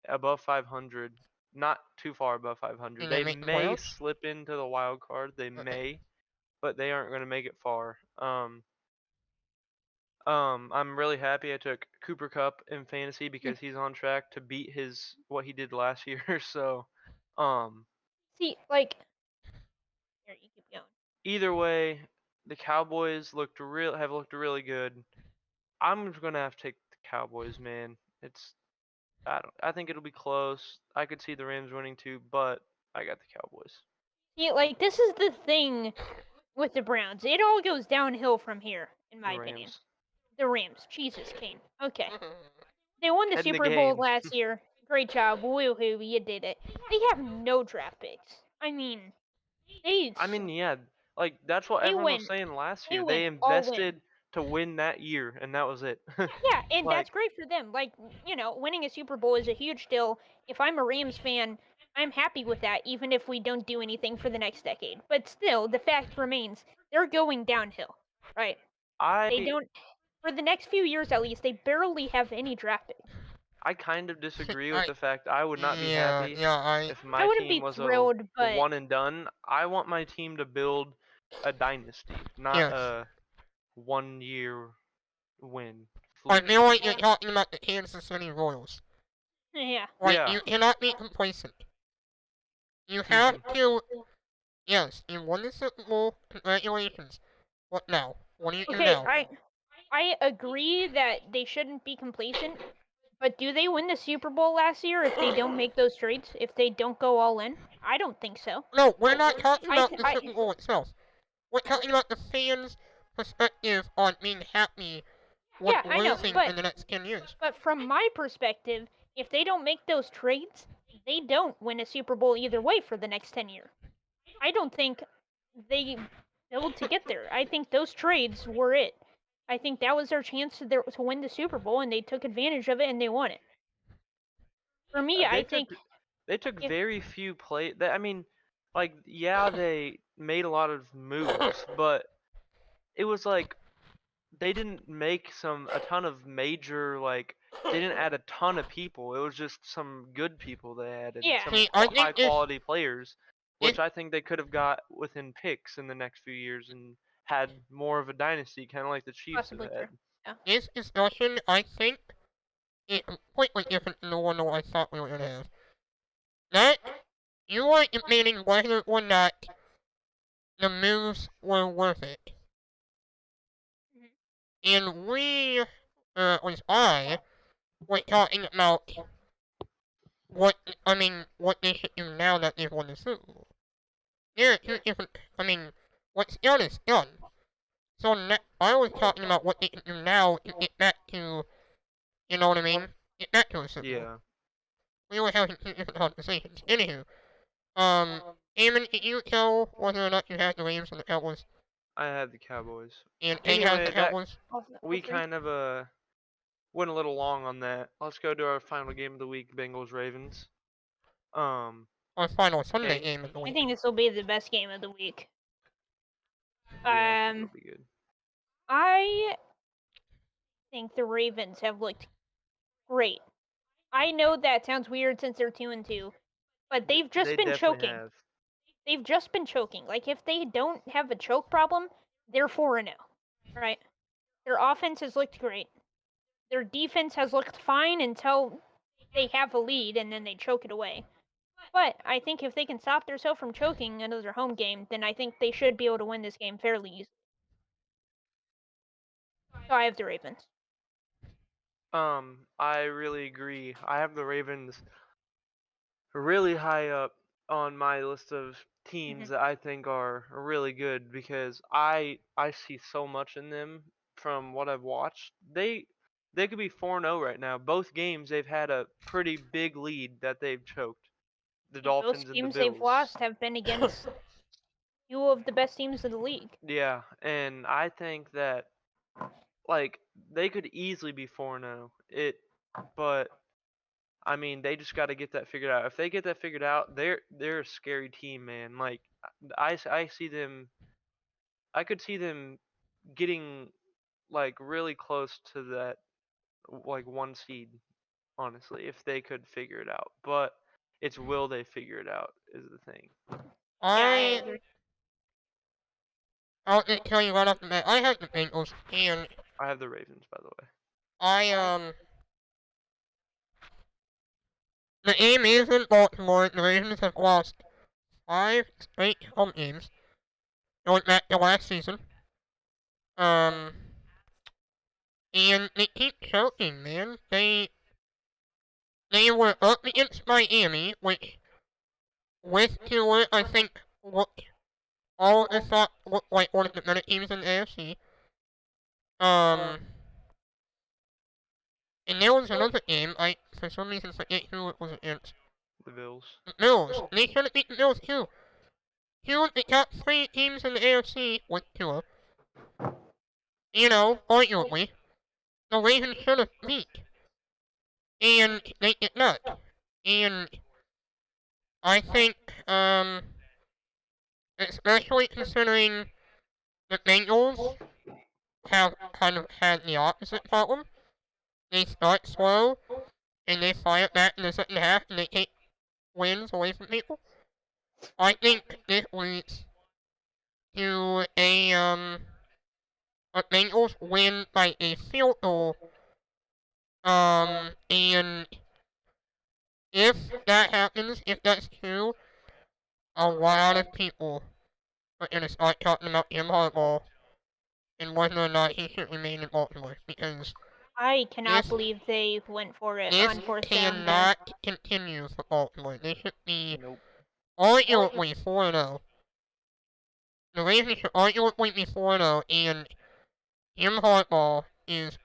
above 500, not too far above 500. Can they They make the may playoffs? slip into the wild card. They Okay. may, but they aren't going to make it far. I'm really happy I took Cooper Cup in fantasy because he's on track to beat what he did last year. So, um, See, like, here, you keep going. either way, the Cowboys have looked really good. I'm just gonna have to take the Cowboys, man. I think it'll be close. I could see the Rams winning too, but I got the Cowboys. See, like, this is the thing with the Browns. It all goes downhill from here, in my The opinion. Rams. The Rams. Jesus, Kane. Okay. They won the Head in the Super Bowl game. last year. Great job. Woohoo, you did it. They have no draft picks. I mean, they I mean, yeah, like that's what they everyone was win. saying last They year. win They all in. invested to win that year, and that was it. Yeah, and Like that's great for them. Like, winning a Super Bowl is a huge deal. If I'm a Rams fan, I'm happy with that, even if we don't do anything for the next decade. But still, the fact remains, they're going downhill, right? They I don't, for the next few years at least, they barely have any draft picks. I kind of disagree with I the fact I would not be yeah, happy I if I my wouldn't team be was a thrilled, but one and done. I want my team to build a dynasty, not yes. a 1 year win I fluke. feel like you're talking about the Kansas City Royals. yeah. Like Yeah. you cannot be complacent. You have to yes, you won the Super Bowl, congratulations. What now? What do you do Okay, now? I agree that they shouldn't be complacent, but do they win the Super Bowl last year if they don't make those trades? If they don't go all in? I don't think so. No, we're not talking I about th- the I Super Bowl itself. We're talking about the fans' perspective on being happy with yeah, I know, losing but in the next 10 years. from my perspective, if they don't make those trades, they don't win a Super Bowl either way for the next 10 years. I don't think they build to get there. I think those trades were it. I think that was their chance to win the Super Bowl, and they took advantage of it and they won it. For me, They I took think they took if very few I mean, like yeah, they made a lot of moves, but it was like they didn't make a ton of major like they didn't add a ton of people. It was just some good people they added, yeah, some See, I high think quality players, if which I think they could have got within picks in the next few years and had more of a dynasty, kind of like the Chiefs have possibly true. had. Yeah. this discussion, I think, is completely different than the one that I thought we were gonna have. That you are debating whether or not the moves were worth it. Mhm. And we, at least I, were talking about what they should do now that they've won the Super Bowl. There are two different, what's done is done. So I was talking about what they can do now to get back to, you know what I mean? Get back to a Super Bowl. Yeah, We were having two different conversations. Anywho, Eamon, did you tell whether or not you had the Rams and the Cowboys? I had the Cowboys. And Kane has the Anyway, that Cowboys? All we three. kind of went a little long on that. Let's go to our final game of the week, Bengals Ravens. Um, Our final Sunday Kane. game of the I week. think this will be the best game of the week. Yeah, I think it'll be good. I think the Ravens have looked great. I know that sounds weird since they're 2-2, but they've just They been definitely choking. have. They've just been choking. Like if they don't have a choke problem, they're 4-0, right? Their offense has looked great. Their defense has looked fine until they have a lead and then they choke it away. But I think if they can stop themselves from choking another home game, then I think they should be able to win this game fairly easily. So I have the Ravens. I really agree. I have the Ravens really high up. on my list of teams that I think are really good because I see so much in them from what I've watched. They could be 4-0 right now. Both games they've had a pretty big lead that they've choked. The And most Dolphins and the games they've Bills. lost have been against few of the best teams in the league. Yeah, and I think that like they could easily be 4-0. But I mean, they just got to get that figured out. If they get that figured out, they're a scary team, man. Like I see them. I could see them getting like really close to that like 1 seed, honestly, if they could figure it out. But it's will they figure it out is the thing. Yeah, I I agree. I'll just tell you right off the bat. I have the Bengals, and I have the Ravens, by the way. I the game is in Baltimore. The Ravens have lost 5 straight home games going back to last season. Um, and they keep choking, man. They were up against Miami, which with Tua, I think what all the thought looked like one of the better teams in the AFC. Um, and there was another game. I for some reason forget who it was against. The Bills. The Bills. They should have beat the Bills too. Two of the top 3 teams in the AFC with Tua. You know, arguably, the Ravens should have beat. And they did not. And I think, especially considering the Bengals have kind of had the opposite problem. They start slow, and they fire back in the second half, and they take wins away from people. I think this leads to a Bengals win by a field goal. And if that happens, if that's true, a lot of people are gonna start talking about Jim Harbaugh and whether or not he should remain in Baltimore because I cannot this believe they went for it this on fourth down there. cannot continue for Baltimore. They should be Nope. arguably 4-0. The Ravens should arguably be 4-0, and Jim Harbaugh is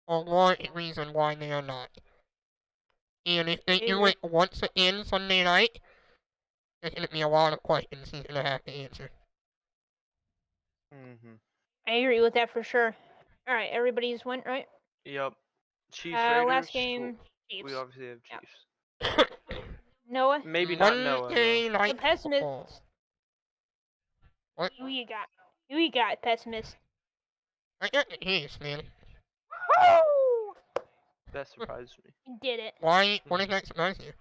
a large reason why they are not. And if they do it once again Sunday night, there's gonna be a lot of questions he's gonna have to answer. Mhm. I agree with that for sure. All right, everybody's went right. Yep. Chiefs Raiders. Last game, Chiefs. We obviously have Yeah. Chiefs. Noah, Maybe not Noah Monday though. the night pessimist. football. What? Who you got? Who you got, pessimist? I got the Chiefs, man. Woo! That surprised me. You did it. Why? What does that surprise you?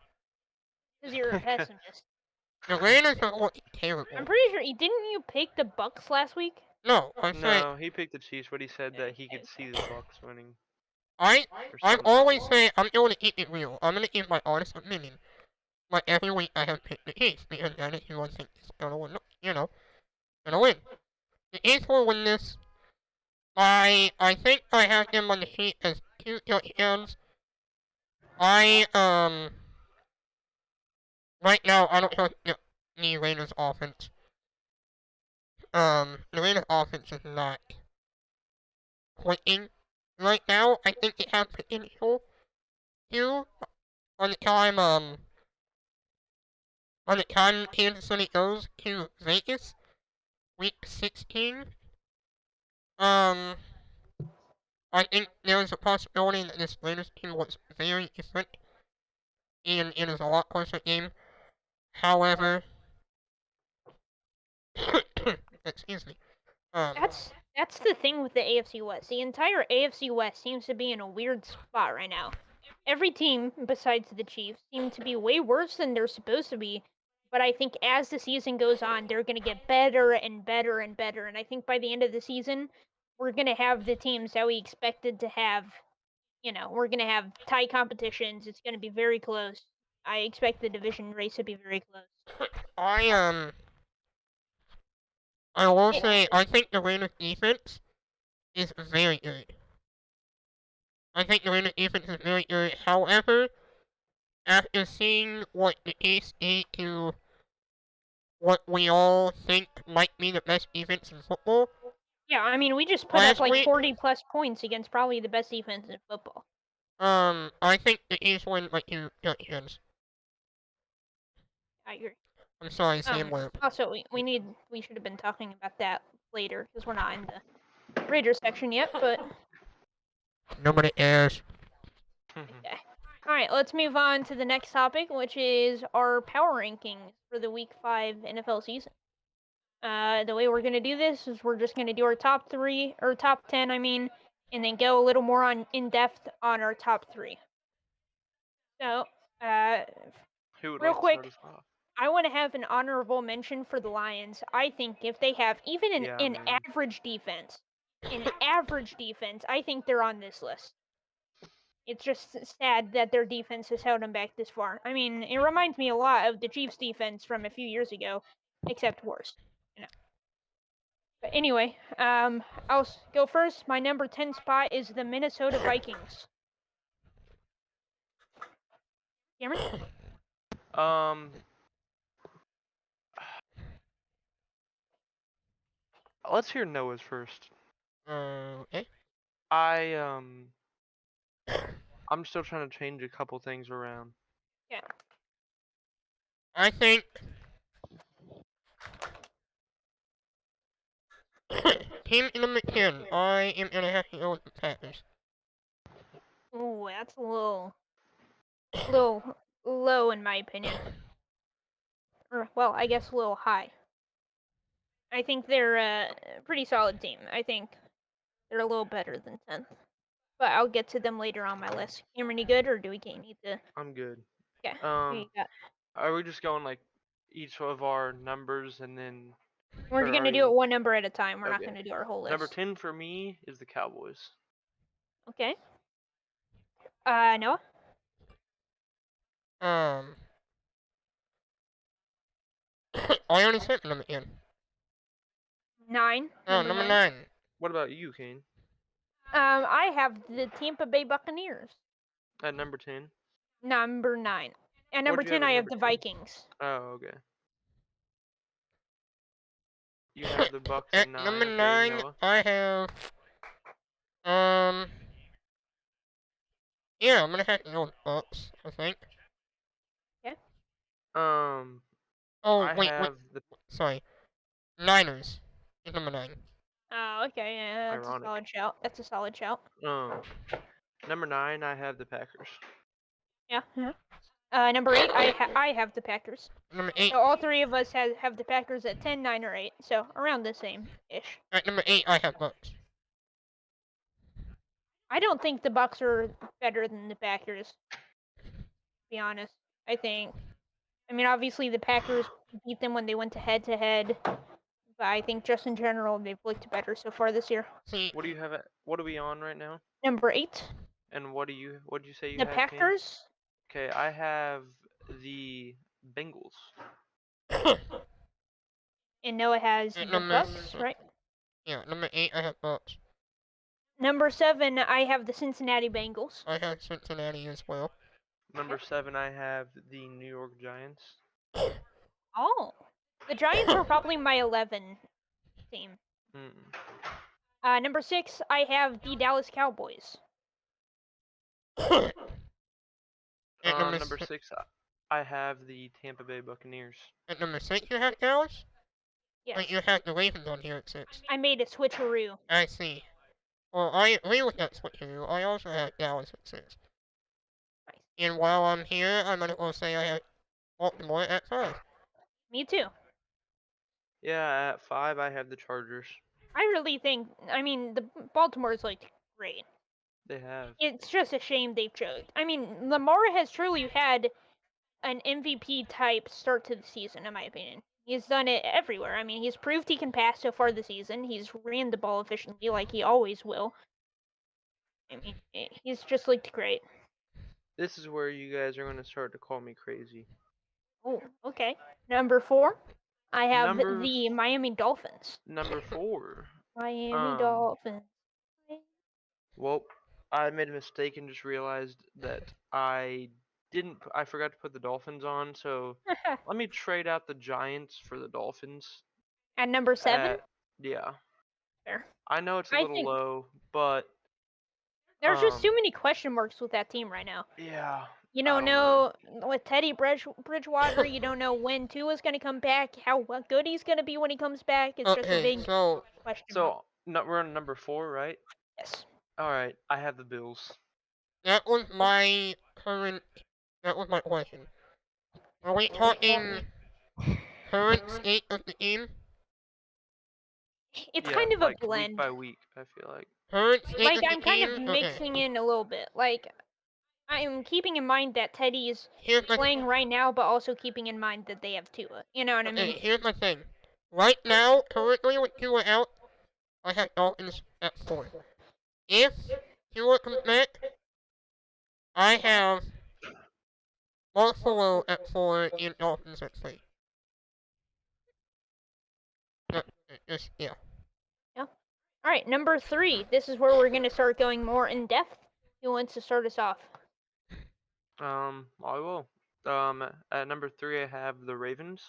Because you're a pessimist. The Raiders are looking terrible. I'm pretty sure didn't you pick the Bucks last week? No, I said No, he picked the Chiefs, but he said that he could see the Bucks winning. I've something. always said I'm going to keep it real. I'm going to give my honest opinion. But every week I have picked the Chiefs because that is who I think is going to win. Gonna win. The Chiefs will win this. I think I have them on the sheet as 2 touchdowns. Right now I don't trust the Raiders offense. The Raiders offense is not clicking right now. I think it has potential to on the time Kansas City goes to Vegas, week 16. I think there's a possibility that this Raiders team was very different, and it is a lot closer game. However, excuse me. That's the thing with the AFC West. The entire AFC West seems to be in a weird spot right now. Every team besides the Chiefs seem to be way worse than they're supposed to be. But I think as the season goes on, they're going to get better and better and better. And I think by the end of the season, we're going to have the teams that we expected to have. You know, we're going to have tight competitions. It's going to be very close. I expect the division race to be very close. I will say, I think the Raiders defense is very good. I think the Raiders defense is very good. However, after seeing what the Chiefs did to what we all think might be the best defense in football. Yeah, I mean, we just put Last up like week- 40 plus points against probably the best defense in football. I think the East win by 2 touchdowns. I agree. I'm sorry, Sam Webb. Also, we should have been talking about that later because we're not in the Raiders section yet. But Nobody cares. okay. All right, let's move on to the next topic, which is our power rankings for the Week 5 NFL season. The way we're gonna do this is we're just gonna do our top 3 or top 10, I mean, and then go a little more in depth on our top 3. So, Who would real like quick, to start us off? I want to have an honorable mention for the Lions. I think if they have even Yeah, an man. average defense, I think they're on this list. It's just sad that their defense has held them back this far. I mean, it reminds me a lot of the Chiefs' defense from a few years ago, except worse. You know. But anyway, I'll go first. My number 10 spot is the Minnesota Vikings. Cameron? Let's hear Noah's first. Okay. I'm still trying to change a couple things around. Yeah. I think team number 10, I am gonna have to go with the Packers. Ooh, that's a little low in my opinion. Or, well, I guess a little high. I think they're a pretty solid team. I think they're a little better than 10th. But I'll get to them later on my list. Cameron, you good, or do we need to? I'm good. Yeah. Who you got? Are we just going like each of our numbers and then? We're or gonna are do you- it one number at a time. We're not Okay. gonna do our whole list. Number 10 for me is the Cowboys. Okay. Noah? I already said number 10. 9. Oh, number 9. What about you, Kane? I have the Tampa Bay Buccaneers. At number 10? Number 9. At number What'd you have 10, at I have number the 10? Vikings. Oh, okay. You have the Bucks At at 9. number Okay, 9, Noah. I have, yeah, I'm gonna have to go with Bucks, I think. Okay. Oh, I wait, have the sorry. Niners is number 9. Oh, okay. Yeah, that's Ironic. a solid shout. That's a solid shout. Number 9, I have the Packers. Yeah. Number 8, I have the Packers. Number 8, So all three of us have the Packers at 10, 9, or 8. So around the same-ish. at number 8, I have Bucks. I don't think the Bucks are better than the Packers. To be honest, I mean, obviously the Packers beat them when they went to head, but I think just in general they've looked better so far this year. See, What do you have at? What are we on right now? Number 8, And what do you? What did you say you the had? Kane? Packers. Okay, I have the Bengals. And Noah has At the number Bucks, right? Yeah, number 8, I have Bucks. Number 7, I have the Cincinnati Bengals. I have Cincinnati as well. Number 7, I have the New York Giants. Oh, the Giants are probably my 11 team. Number 6, I have the Dallas Cowboys. At Number 6, I have the Tampa Bay Buccaneers. At number 6, you have Dallas? Yes. Wait, you have the Ravens on here at 6. I made a switcheroo. I see. Well, I agree with that switcheroo. I also have Dallas at 6. Nice. And while I'm here, I'm gonna go say I have Baltimore at 5. Me too. Yeah, at 5, I have the Chargers. I really think, I mean, the Baltimore's like great. They have. It's just a shame they've choked. I mean, Lamar has truly had an MVP type start to the season, in my opinion. He's done it everywhere. I mean, he's proved he can pass so far this season. He's ran the ball efficiently like he always will. I mean, he's just looked great. This is where you guys are going to start to call me crazy. Oh, okay. Number 4, I have Number the Miami Dolphins. Number 4. Miami Dolphins. Well, I made a mistake and just realized that I I forgot to put the Dolphins on, so let me trade out the Giants for the Dolphins. At number 7? Yeah. Fair. I know it's a I little think low, but there's just too many question marks with that team right now. yeah. You I don't don't know. know with Teddy Bridgewater. You don't know when Tua's gonna come back. How good he's gonna be when he comes back. It's just a Okay, big so question mark. So we're on number 4, right? Yes. All right. I have the Bills. that was my current. That was my question. Are we talking current state of the game? It's Yeah, kind of a like week blend. by week, I feel like. Current state Like of the I'm kind of game? Okay. mixing in a little bit. Like I'm keeping in mind that Teddy is Here's my playing right now, but also keeping in mind that they have Tua. You know what I mean? here's my thing. Right now, currently with Tua out, I have Dolphins at 4. If Tua comes back, I have Buffalo at 4 and Dolphins at 3. Yeah. Yeah. All right, number 3. This is where we're gonna start going more in depth. Who wants to start us off? I will. At number 3, I have the Ravens.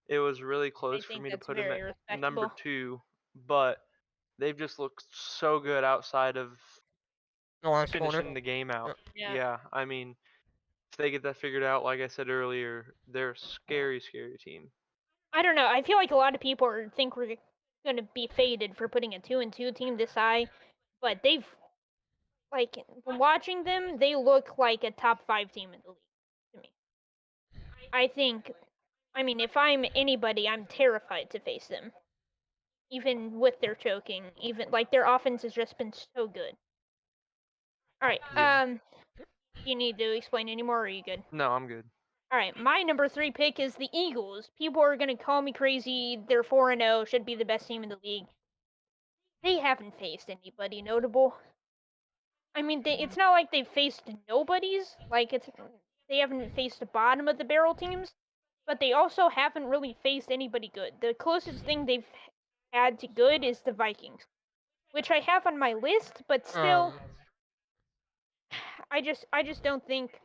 It was really I close for think me to that's put them at very number respectable. 2, but they've just looked so good outside of The last quarter. finishing the game out. Yeah. Yeah, I mean, if they get that figured out, like I said earlier, they're a scary, scary team. I don't know. I feel like a lot of people think we're gonna be faded for putting a 2-2 team this high, but they've like watching them, they look like a top 5 team in the league to me. I think. I mean, if I'm anybody, I'm terrified to face them. Even with their choking, even like their offense has just been so good. All right. Yeah. You need to explain any more? Or are you good? No, I'm good. All right. My number 3 pick is the Eagles. People are gonna call me crazy. They're 4-0, should be the best team in the league. They haven't faced anybody notable. I mean, it's not like they've faced nobodies. Like they haven't faced the bottom of the barrel teams, but they also haven't really faced anybody good. The closest thing they've had to good is the Vikings, which I have on my list, but still, I just don't think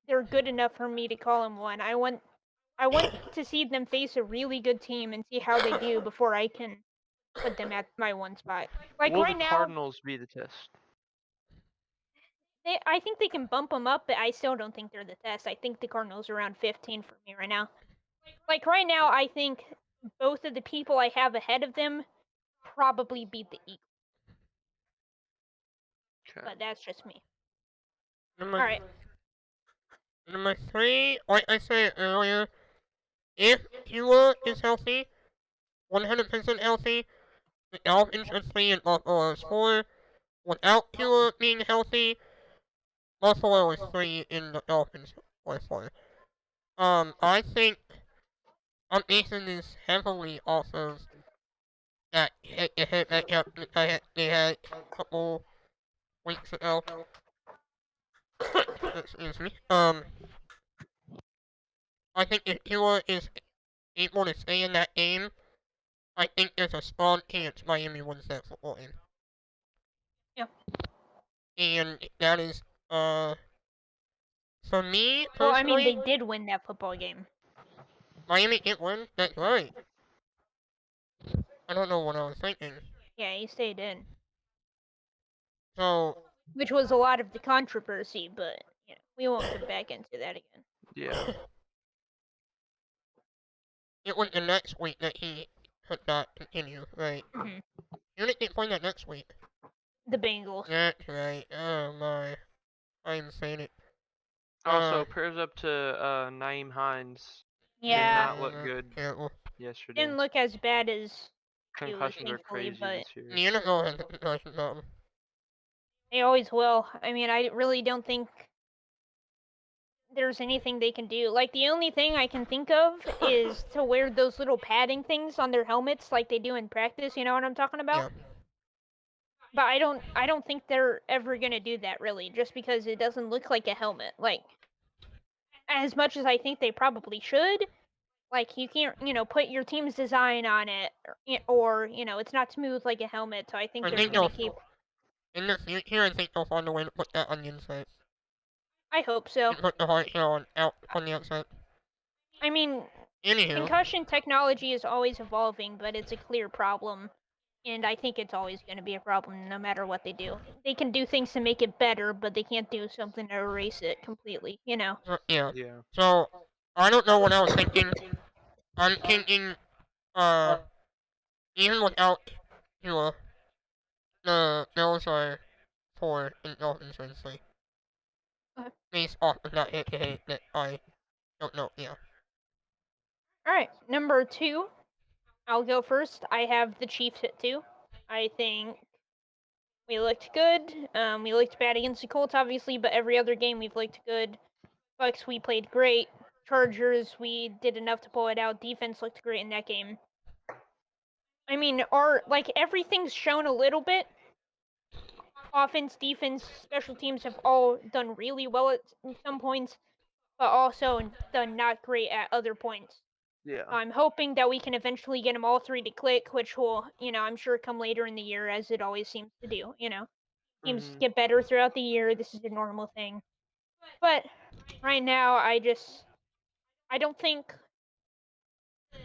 they're good enough for me to call them one. I want to see them face a really good team and see how they do before I can put them at my one spot. Like Will the right now, Cardinals be the test? I think they can bump them up, but I still don't think they're the test. I think the Cardinals are around 15 for me right now. Like right now, I think both of the people I have ahead of them probably beat the Eagles, Okay. but that's just me. Number, All right. Number 3, like I said earlier, if Tua is healthy, 100% healthy, the Dolphins are 3 and Buffalo is 4. Without Tua being healthy, Buffalo is 3 and the Dolphins are 4. I think I'm basing this heavily off of that hit matchup they had a couple weeks ago. Excuse me. I think if Tua is able to stay in that game, I think there's a strong chance Miami wins that football game. Yeah. And that is, for me Well, I mean, personally, they did win that football game. Miami did win. That's right. I don't know what I was thinking. Yeah, he stayed in, So, which was a lot of the controversy, but you know, we won't get back into that again. Yeah. it was the next week that he could not continue, right? Mhm. You didn't get playing that next week. The Bengals. That's right. Oh my. I'm saying it. Also, prayers up to Naeem Hines. Did Yeah, not look good Careful. yesterday. didn't look as bad as he was, Concussions are thankfully, crazy but this year. The NFL has a concussion problem. they always will. I mean, I really don't think there's anything they can do. Like the only thing I can think of is to wear those little padding things on their helmets like they do in practice, you know what I'm talking about? Yeah. But I don't think they're ever going to do that really just because it doesn't look like a helmet. Like as much as I think they probably should, like you can't, you know, put your team's design on it or you know, it's not smooth like a helmet, so I think I they're think going they'll, to keep in the future, I think they'll find a way to put that on the inside. I hope so. and put the hard shell out on the outside. I mean, Anywho, concussion technology is always evolving, but it's a clear problem. And I think it's always going to be a problem no matter what they do. They can do things to make it better, but they can't do something to erase it completely, you know? yeah. Yeah. So, I don't know what I was thinking. I'm thinking, even without Tua, the Bills are 4 in Dolphins Wednesday. Okay. Based off of that hit that I don't know, yeah. Alright, number 2. I'll go first. I have the Chiefs at 2. I think we looked good. We looked bad against the Colts, obviously, but every other game we've looked good. Bucks, we played great. Chargers, we did enough to pull it out. Defense looked great in that game. I mean, everything's shown a little bit. Offense, defense, special teams have all done really well at some points, but also done not great at other points. Yeah. I'm hoping that we can eventually get them all 3 to click, which will, I'm sure come later in the year, as it always seems to do. Teams Mhm. get better throughout the year. This is a normal thing. But right now, I don't think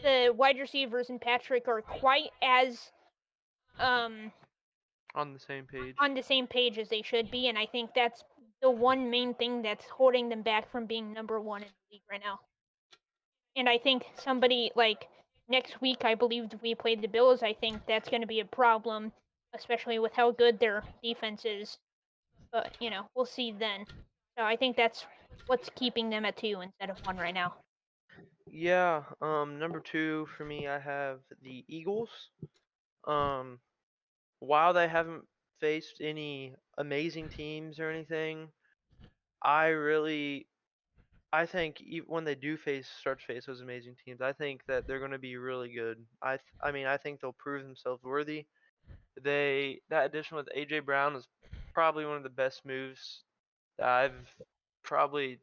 the wide receivers and Patrick are quite as On the same page. on the same page as they should be, and I think that's the one main thing that's holding them back from being number 1 in the league right now. And I think somebody like next week, I believe we played the Bills. I think that's going to be a problem, especially with how good their defense is. But we'll see then. So I think that's what's keeping them at 2 instead of 1 right now. Yeah. Number 2 for me, I have the Eagles. Um, while they haven't faced any amazing teams or anything, I think when they do start to face those amazing teams, I think that they're going to be really good. I mean, I think they'll prove themselves worthy. That addition with AJ Brown is probably one of the best moves that I've probably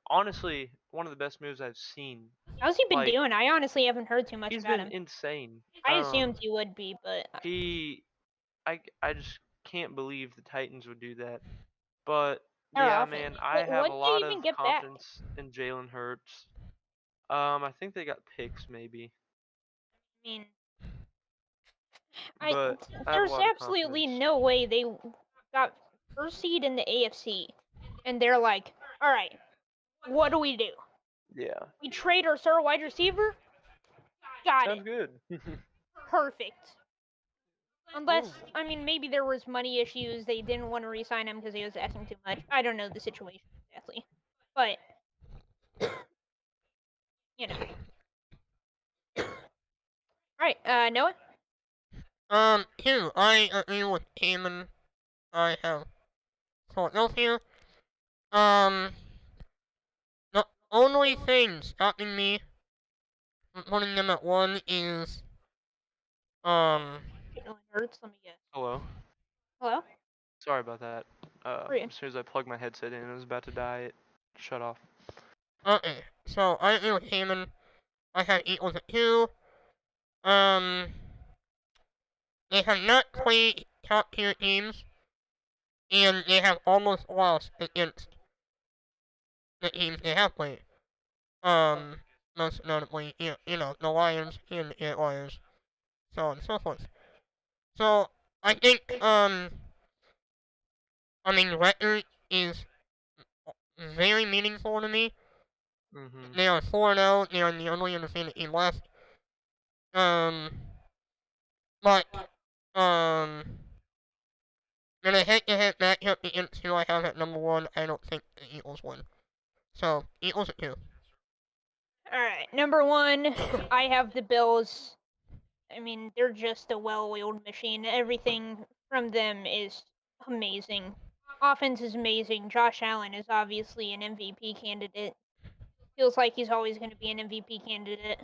honestly one of the best moves I've seen. How's he been Like doing? I honestly haven't heard too much he's about been him. insane. I assumed he would be, but He I just can't believe the Titans would do that. But they're yeah, offense. man, I have What a did they lot even of get back? confidence in Jalen Hurts. I think they got picks maybe, I mean, but I have a there's lot of absolutely confidence. no way they got first seed in the AFC, and they're like, all right, what do? Yeah, We trade our star wide receiver? Got sounds it. good. Perfect. Unless, Ooh. I mean, maybe there was money issues. They didn't want to re-sign him because he was asking too much. I don't know the situation exactly. But, you know. Alright, Noah? Two, I agree with Eamon. I have Philadelphia. Um, the only thing stopping me from putting them at 1 is, Jalen Hurts, let me guess. Hello. Hello? Sorry about that. Where are you? As soon as I plugged my headset in, it was about to die. It shut off. okay, so I agree with Eamon. I have Eagles at 2. Um, they have not played top tier teams, and they have almost lost against the teams they have played. Most notably, the Lions and the Jaguars, so on and so forth. So, I think, record is very meaningful to me. Mhm. They are 4-0, they are the only undefeated team left. Um, but, in a head-to-head matchup against who I have at number 1, I don't think the Eagles win. So, Eagles at 2. Alright, number 1, I have the Bills. I mean, they're just a well-oiled machine. Everything from them is amazing. Offense is amazing. Josh Allen is obviously an MVP candidate. Feels like he's always going to be an MVP candidate.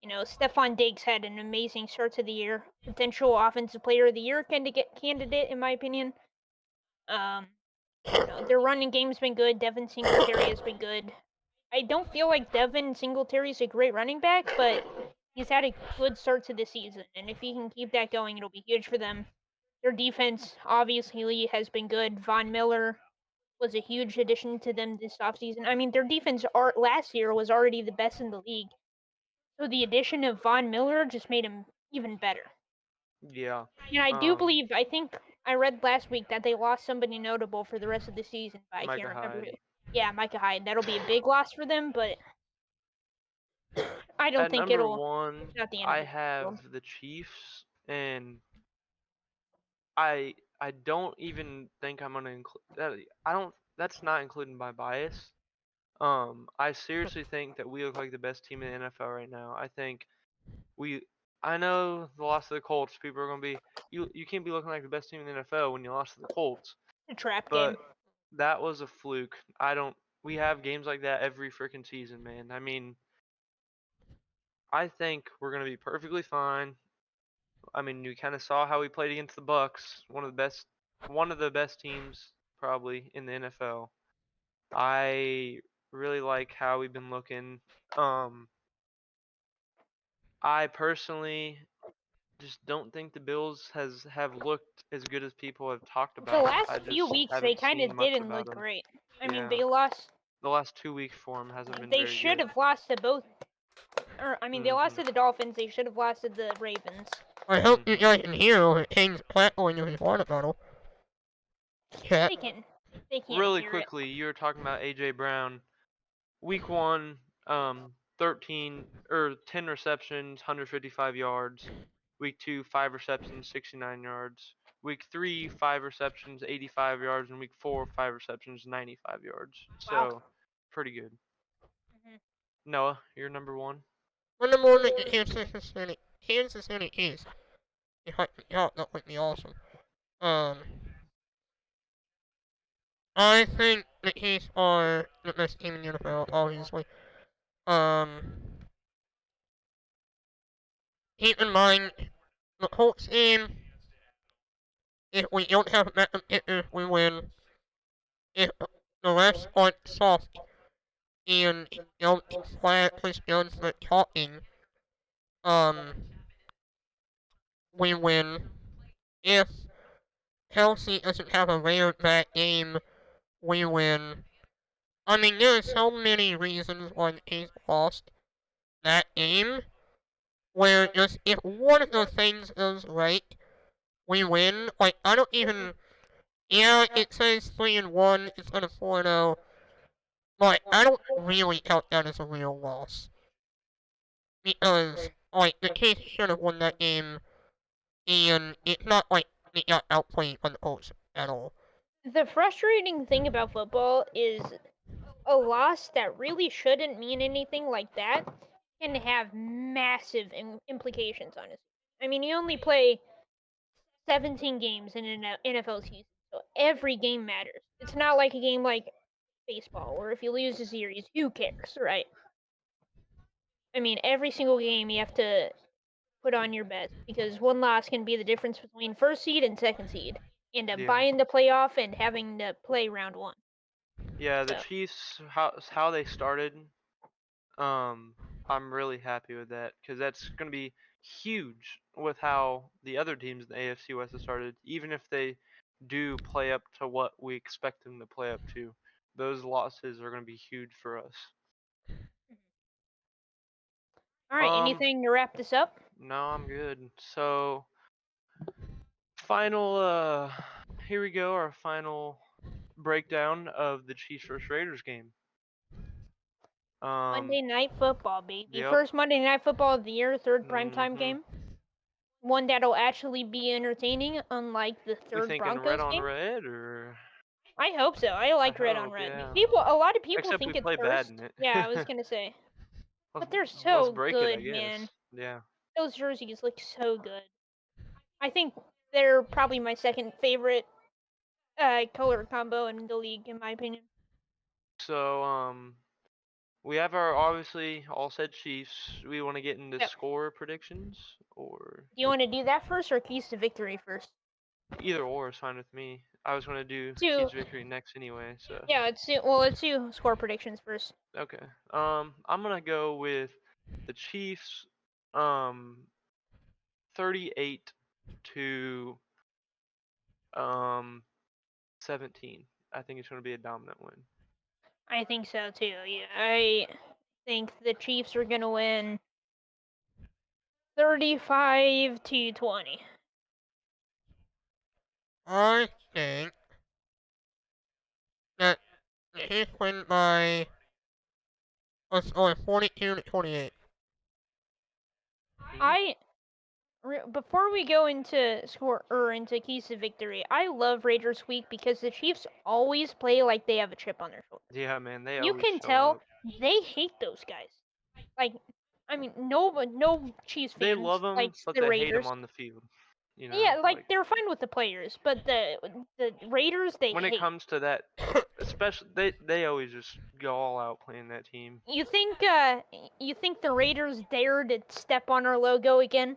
Stephon Diggs had an amazing start to the year. Potential Offensive Player of the Year candidate, in my opinion. Their running game's been good. Devin Singletary has been good. I don't feel like Devin Singletary's a great running back, but he's had a good start to the season, and if he can keep that going, it'll be huge for them. Their defense obviously has been good. Von Miller, was a huge addition to them this offseason. I mean, their defense last year was already the best in the league. So the addition of Von Miller just made him even better. Yeah. And I do believe, I think I read last week that they lost somebody notable for the rest of the season, but I can't Micah remember who. Hyde. Yeah, Micah Hyde. That'll be a big loss for them, but I don't At think number it's one, not the end of I the world. have the Chiefs, and I don't even think I'm gonna include that. I don't. That's not including my bias. I seriously think that we look like the best team in the NFL right now. I think we. I know the loss of the Colts. People are gonna be. You can't be looking like the best team in the NFL when you lost to the Colts. A trap game. But that was a fluke. I don't. We have games like that every freaking season, man. I mean, I think we're gonna be perfectly fine. I mean, you kind of saw how we played against the Bucks, one of the best teams probably in the NFL. I really like how we've been looking. Um, I personally just don't think the Bills have looked as good as people have talked The about. I last few just weeks, they haven't kind seen of much didn't about look them. great. I mean, Yeah, they lost. the last 2 week form hasn't been They very should good. have lost to both. Or I mean, they lost Mhm. to the Dolphins. They should have lost to the Ravens. I hope you Mhm. guys can hear Haynes crackling in his water bottle. Chat. They can. They can't Really hear it. quickly, you were talking about AJ Brown. Week 1, 13 or 10 receptions, 155 yards. Week 2, 5 receptions, 69 yards. Week 3, 5 receptions, 85 yards, and week 4, 5 receptions, 95 yards. Wow. So, pretty good. Hmm. Noah, you're number 1. When the morning Kansas City is. That would be awesome. Um, I think the Chiefs are the best team in the NFL, obviously. Um, keep in mind, the Colts game, if we don't have backup kickers, we win. If the refs aren't soft and don't flag push guns for talking, um, we win. If Kelsey doesn't have a rare bad game, we win. I mean, there are so many reasons why the Chiefs lost that game, where just if one of those things goes right, we win. Like, I don't even. Yeah, it says 3-1 instead of 4-0, but I don't really count that as a real loss. Because, like, the Chiefs should have won that game, and it's not like they got outplayed by the Colts at all. The frustrating thing about football is a loss that really shouldn't mean anything like that can have massive implications on it. I mean, you only play 17 games in an NFL season, so every game matters. It's not like a game like baseball, where if you lose a series, who cares, right? I mean, every single game you have to put on your best because one loss can be the difference between first seed and second seed, and Yeah. buying the playoff and having to play round one. Yeah, the So Chiefs how they started, um I'm really happy with that cuz that's going to be huge with how the other teams in the AFC West have started, even if they do play up to what we expect them to play up to. Those losses are going to be huge for us. all right, Um anything to wrap this up? no, I'm good. So, final here we go, our final breakdown of the Chiefs vs Raiders game. Monday Night Football, baby. Yep. First Monday Night Football of the year, third primetime Mhm. game. One that'll actually be entertaining, unlike the We third thinking red Broncos on game. red or I hope so. I I like red on hope, red. yeah. A lot of people Except we think it's play bad in cursed. it. Yeah, I was gonna say, let's but they're let's so break it, I good, guess. man. Yeah. Those jerseys look so good. I think they're probably my second favorite color combo in the league, in my opinion. So we have our obviously all said Chiefs. We want to get into Yep. score predictions or Do you want to do that first or keys to victory first? either or is fine with me. I was gonna do Do Keys Victory next anyway, so yeah, let's do score predictions first. okay. I'm gonna go with the Chiefs 38 to um 17. I think it's going to be a dominant win. I think so too. Yeah, I think the Chiefs are gonna win 35-20. I think that the Chiefs win by, let's go 42-28. I before we go into score or into keys to victory, I love Raiders Week because the Chiefs always play like they have a chip on their shoulder. Yeah, man, they You always can show tell up. they hate those guys. Like, I mean, no Chiefs They fans love them, likes but the they hate them Raiders. on the field. You know, Yeah, like they're fine with the players, but the Raiders they when it hate. comes to that, especially they always just go all out playing that team. You think the Raiders dared to step on our logo again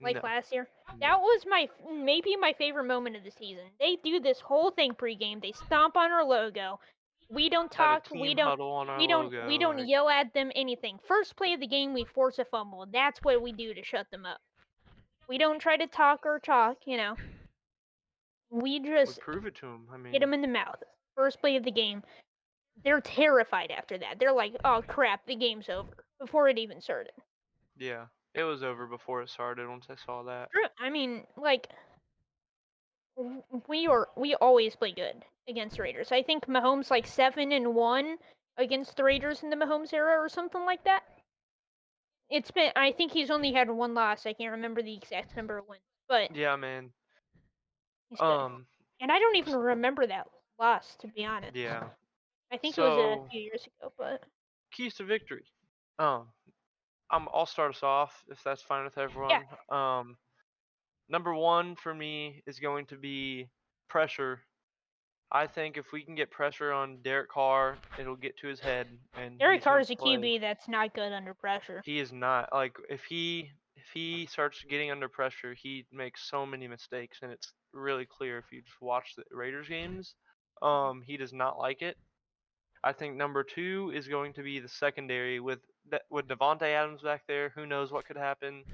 like No, last year? no. That was maybe my favorite moment of the season. They do this whole thing pregame. They stomp on our logo. We don't Have a talk. team huddle on our We logo. don't Like, yell at them anything. First play of the game, we force a fumble. That's what we do to shut them up. We don't try to talk or talk. We just prove it to them. I hit mean, them in the mouth. First play of the game. They're terrified after that. They're like, "Oh crap, the game's over," before it even started. yeah, it was over before it started once I saw that. True. I mean, like we always play good against the Raiders. I think Mahomes like 7-1 against the Raiders in the Mahomes era or something like that. I think he's only had one loss. I can't remember the exact number of wins, but Yeah, man. he's good. And I don't even remember that loss, to be honest. Yeah. I think it was a So few years ago, but keys to victory. Um, I'll start us off if that's fine with yeah, everyone. Number one for me is going to be pressure. I think if we can get pressure on Derek Carr, it'll get to his head and Derek he's Carr gonna is a play. QB that's not good under pressure. He is not like if he starts getting under pressure, he makes so many mistakes, and it's really clear if you just watch the Raiders games. He does not like it. I think number two is going to be the secondary with Devontae Adams back there. Who knows what could happen?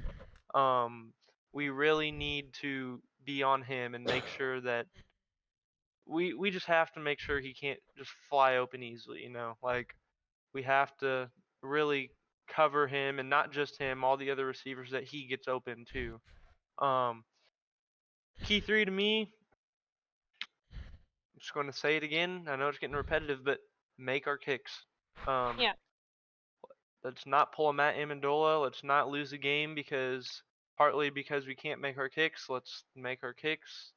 Um, we really need to be on him and make sure that we just have to make sure he can't just fly open easily. Like we have to really cover him and not just him, all the other receivers that he gets open to. Um, key three to me, I'm just going to say it again. I know it's getting repetitive, but make our kicks. Um, Yeah, let's not pull a Matt Amendola. Let's not lose a game partly because we can't make our kicks. Let's make our kicks.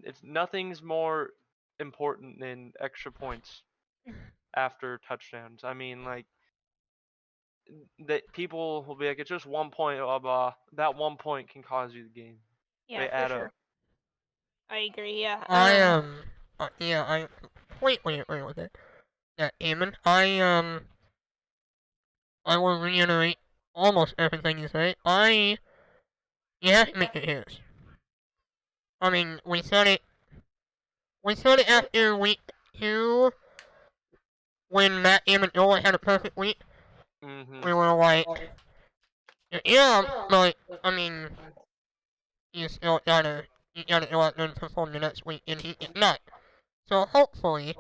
It's nothing's more important than extra points after touchdowns. I mean, like that people will be like, it's just 1 point, blah blah. That 1 point can cause you the game. yeah, They for add sure. up. I agree. Yeah. I yeah, I completely agree with it. Yeah, Eamon, I will reiterate almost everything you say. You have to make it his. I mean, we said it after week 2, when Matt Amendola had a perfect week. Mhm. We were like, yeah, but, I mean, you still gotta go out there and perform the next week, and he did not. So hopefully,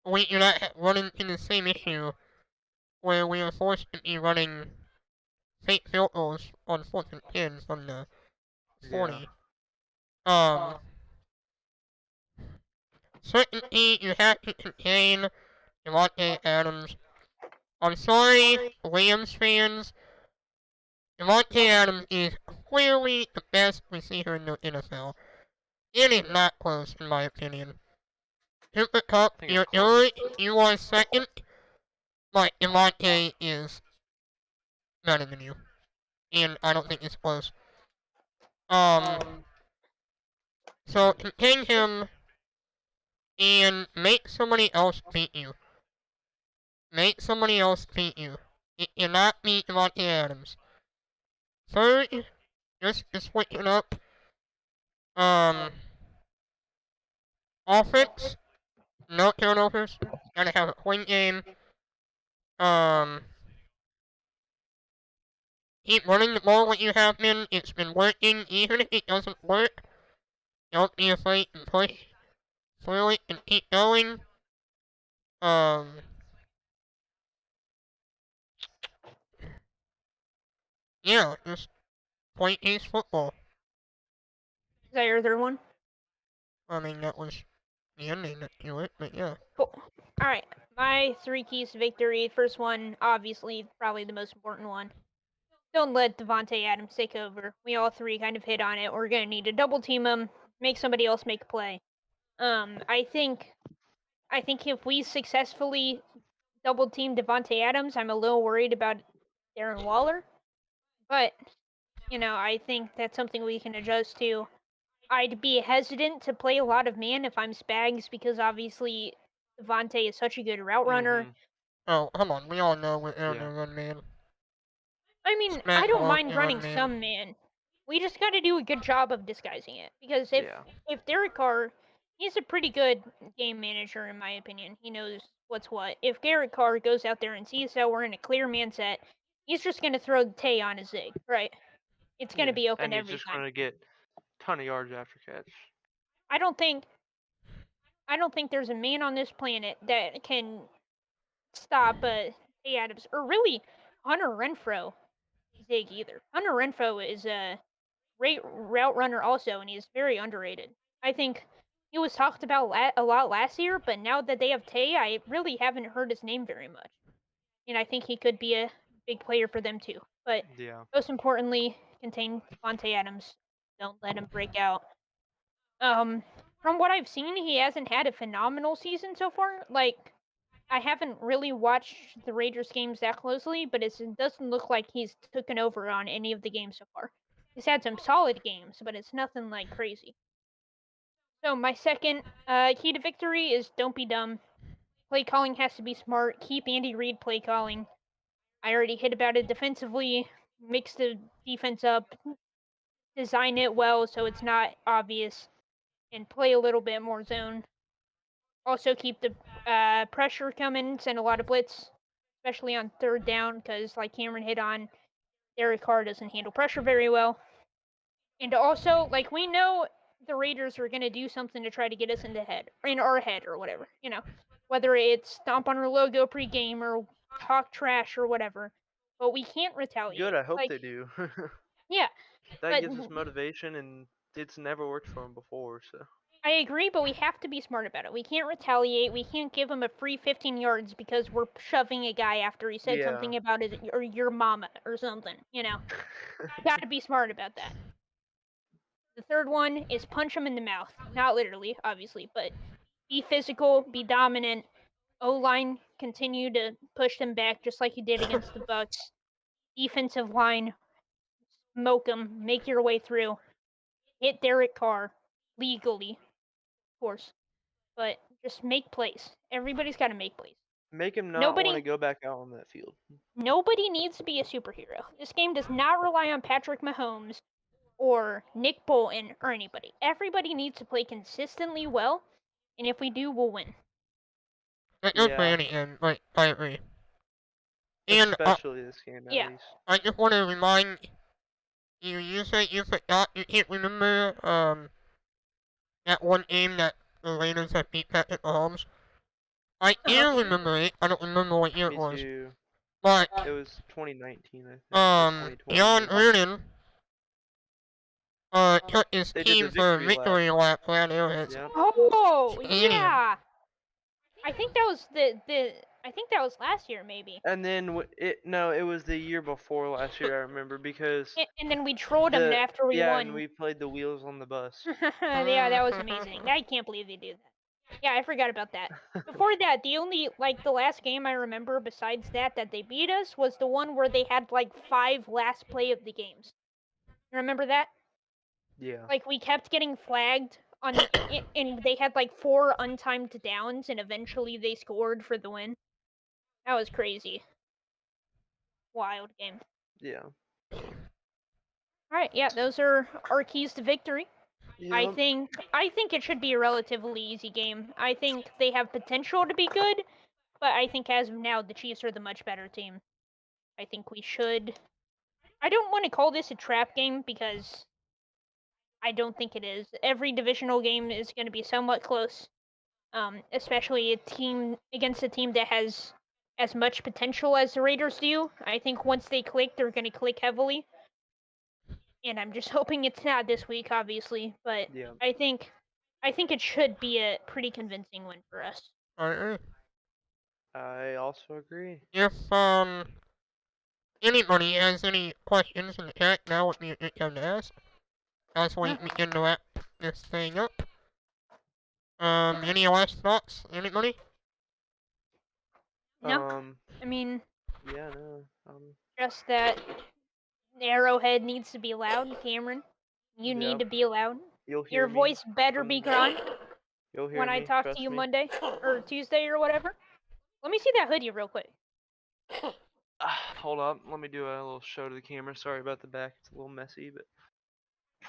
we do not run into the same issue where we are forced to be running fake field goals on 4th and 10 from the Yeah. 40. Certainty you have to contain Devontae Adams. I'm sorry, Rams fans. Devontae Adams is clearly the best receiver in the NFL. It is not close, in my opinion. Cooper Cup, I think it's you're close. third, you are second, but Devontae is better than you. And I don't think it's close. So contain him and make somebody else beat you. Make somebody else beat you. It cannot beat Devontae Adams. Third, just to switch it up. Offense, no turnovers. Gotta have a clean game. Um, keep running the ball like you have been. It's been working. Even if it doesn't work, don't be afraid to push through it and keep going. Yeah, just play ace football. Is that your third one? I mean, that was the ending to it, but yeah. Cool. All right. My 3 keys to victory. First one, obviously, probably the most important one. Don't let Devontae Adams take over. We all 3 kind of hit on it. We're gonna need to double team him, make somebody else make a play. I think if we successfully double team Devontae Adams, I'm a little worried about Darren Waller, but I think that's something we can adjust to. I'd be hesitant to play a lot of man if I'm Spags because obviously Devontae is such a good route runner. Oh, come on, we all know we're Yeah. gonna run man. I mean, Smack I don't ball mind and running run man. some man. We just got to do a good job of disguising it because Yeah. if Derek Carr, he's a pretty good game manager in my opinion. He knows what's what. If Derek Carr goes out there and sees that we're in a clear man set, he's just gonna throw the Tay on his zig, right? It's gonna Yeah. be open And he's every just time. gonna get a ton of yards after catch. I don't think there's a man on this planet that can stop Tay Adams or really Hunter Renfro zig either. Hunter Renfro is a great route runner also, and he's very underrated. I think he was talked about a lot last year, but now that they have Tay, I really haven't heard his name very much. And I think he could be a big player for them too. But Yeah. most importantly, contain Devontae Adams. Don't let him break out. From what I've seen, he hasn't had a phenomenal season so far. Like, I haven't really watched the Raiders games that closely, but it doesn't look like he's taken over on any of the games so far. He's had some solid games, but it's nothing like crazy. So my second key to victory is don't be dumb. Play calling has to be smart. Keep Andy Reid play calling. I already hit about it defensively. Mix the defense up. Design it well so it's not obvious. And play a little bit more zone. Also keep the pressure coming. Send a lot of blitz, especially on third down, because like Cameron hit on, Derek Carr doesn't handle pressure very well. And also, like, we know the Raiders are gonna do something to try to get us in our head or whatever. Whether it's stomp on our logo pregame or talk trash or whatever. But we can't retaliate. Good. I hope Like, they do. yeah, That but gives us motivation, and it's never worked for them before. So. I agree, but we have to be smart about it. We can't retaliate. We can't give him a free 15 yards because we're shoving a guy after he said Yeah. something about his or your mama or something. Got to be smart about that. The third one is punch him in the mouth. Not literally, obviously, but be physical, be dominant. O-line continue to push them back just like you did against the Bucks. Defensive line, smoke them, make your way through. Hit Derek Carr legally, of course, but just make plays. Everybody's got to make plays. Make him not want to Nobody go back out on that field. nobody needs to be a superhero. This game does not rely on Patrick Mahomes or Nick Bolton or anybody. Everybody needs to play consistently well, and if we do, we'll win. That goes for Yeah. any end, like, I agree. And, Especially this game, at Yeah. least. I just want to remind you, you said you forgot, you can't remember, that one game that the Raiders had beat Patrick Mahomes. I do remember it, I don't remember what year it Me was. too. But, It was 2019, I think. Or 2020. John maybe. Gruden, took his They did the team for victory lap. victory lap for that Arrowhead. Yep. Oh Stadium. yeah, I think that was I think that was last year maybe. And then it was the year before last year. I remember because And then we trolled them after we and won. we played the wheels on the bus. Yeah, that was amazing. I can't believe they did that. Yeah, I forgot about that. Before that, the last game I remember besides that they beat us was the one where they had like 5 last play of the games. You remember that? Yeah. Like, we kept getting flagged and they had like 4 untimed downs, and eventually they scored for the win. That was crazy. Wild game. Yeah. Alright, yeah, those are our keys to victory. I Yep. think it should be a relatively easy game. I think they have potential to be good, but I think as of now the Chiefs are the much better team. I think we should. I don't want to call this a trap game because I don't think it is. Every divisional game is going to be somewhat close. especially a team against a team that has as much potential as the Raiders do. I think once they click, they're going to click heavily. And I'm just hoping it's not this week, obviously, but Yeah. I think it should be a pretty convincing win for us. I agree. I also agree. If anybody has any questions in the chat, now would be a good time to ask. As we begin to wrap this thing up. Any last thoughts? Anybody? No, I mean, Yeah, no. just that Arrowhead needs to be loud, Cameron. You need Yep. to be loud. You'll hear Your me. voice better be gone You'll hear when I me. talk Trust to you me. Monday or Tuesday or whatever. Let me see that hoodie real quick. Hold up. Let me do a little show to the camera. Sorry about the back. It's a little messy, but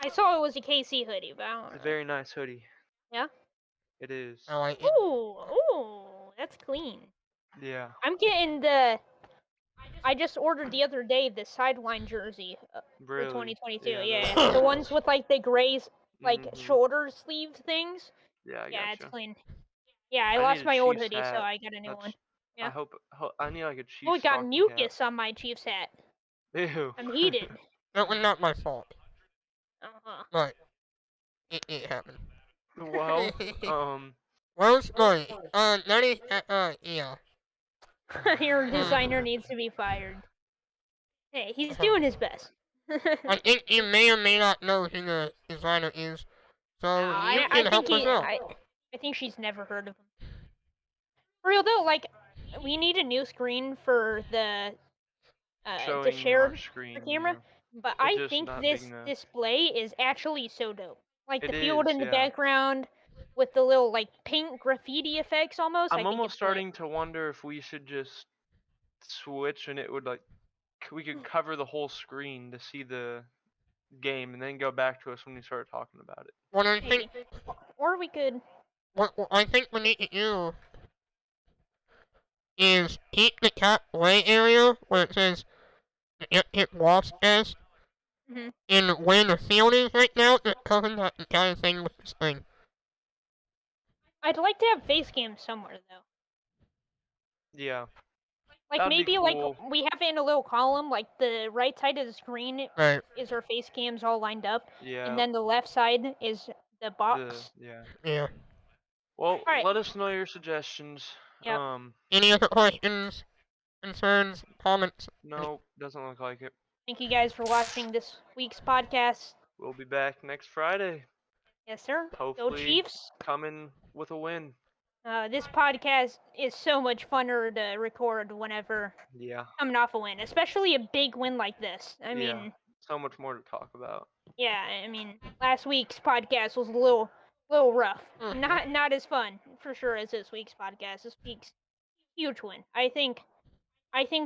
I saw it was a KC hoodie, but I don't it's a know. very nice hoodie. Yeah? It is. I like it. Ooh, that's clean. Yeah. I'm getting the. I just ordered the other day the sideline jersey for Really. 2022. Yeah. Yeah, Those the are ones nice. with like the grays, like Mhm. shoulder sleeve things. Yeah, I Yeah, it's gotcha. clean. Yeah, I I need lost a my old Chiefs hoodie, so hat. I got a new one. That's. Yeah. I need like a Oh, Chiefs it got stocking cap. mucus on my Chiefs hat. Ew. I'm heated. That was not my fault, Uh-huh. but it happened. Well, Well, sorry. That is, yeah. Your designer Hmm. needs to be fired. Hey, he's Uh-huh. doing his best. I think you may or may not know who the designer is, so you I can think help us out. I think she's never heard of him. For real though, like we need a new screen for the showing our shared screen. camera, Yeah. but It's I just think not big this enough. display is actually so dope. Like the It field is. in the Yeah. background with the little like pink graffiti effects almost. I I'm think almost it's great. starting to wonder if we should just switch and it would like we could cover the whole screen to see the game and then go back to us when we start talking about it. What I think, Maybe. Or we could. what I think we need to do is keep the top right area where it says hit WaspCast Mhm. and where the field is right now, just cover that entire thing with the screen. I'd like to have face cams somewhere though. Yeah. Like That'd be maybe like cool. we have it in a little column, like the right side of the screen Right. is our face cams all lined up, Yeah. and then the left side is the box. Yeah. Yeah. Well, All right. let us know your suggestions. Yep. Any other questions, concerns, comments? No, doesn't look like it. Thank you guys for watching this week's podcast. We'll be back next Friday. Yes, sir. Go Hopefully Chiefs. coming with a win. This podcast is so much funner to record whenever Yeah. coming off a win, especially a big win like this. I Yeah. mean, So much more to talk about. yeah. I mean, last week's podcast was a little rough. Not as fun for sure as this week's podcast. This week's huge win. I think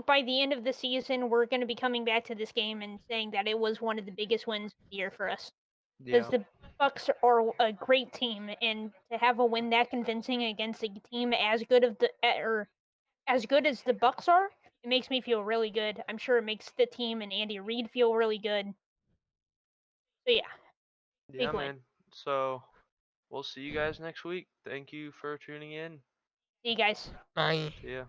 by the end of the season, we're going to be coming back to this game and saying that it was one of the biggest wins of the year for us. Because Yeah. the Bucks are a great team, and to have a win that convincing against a team as good or as good as the Bucks are, it makes me feel really good. I'm sure it makes the team and Andy Reid feel really good. So yeah, Yeah, big win. man. So we'll see you guys next week. Thank you for tuning in. See you guys. Bye. See ya.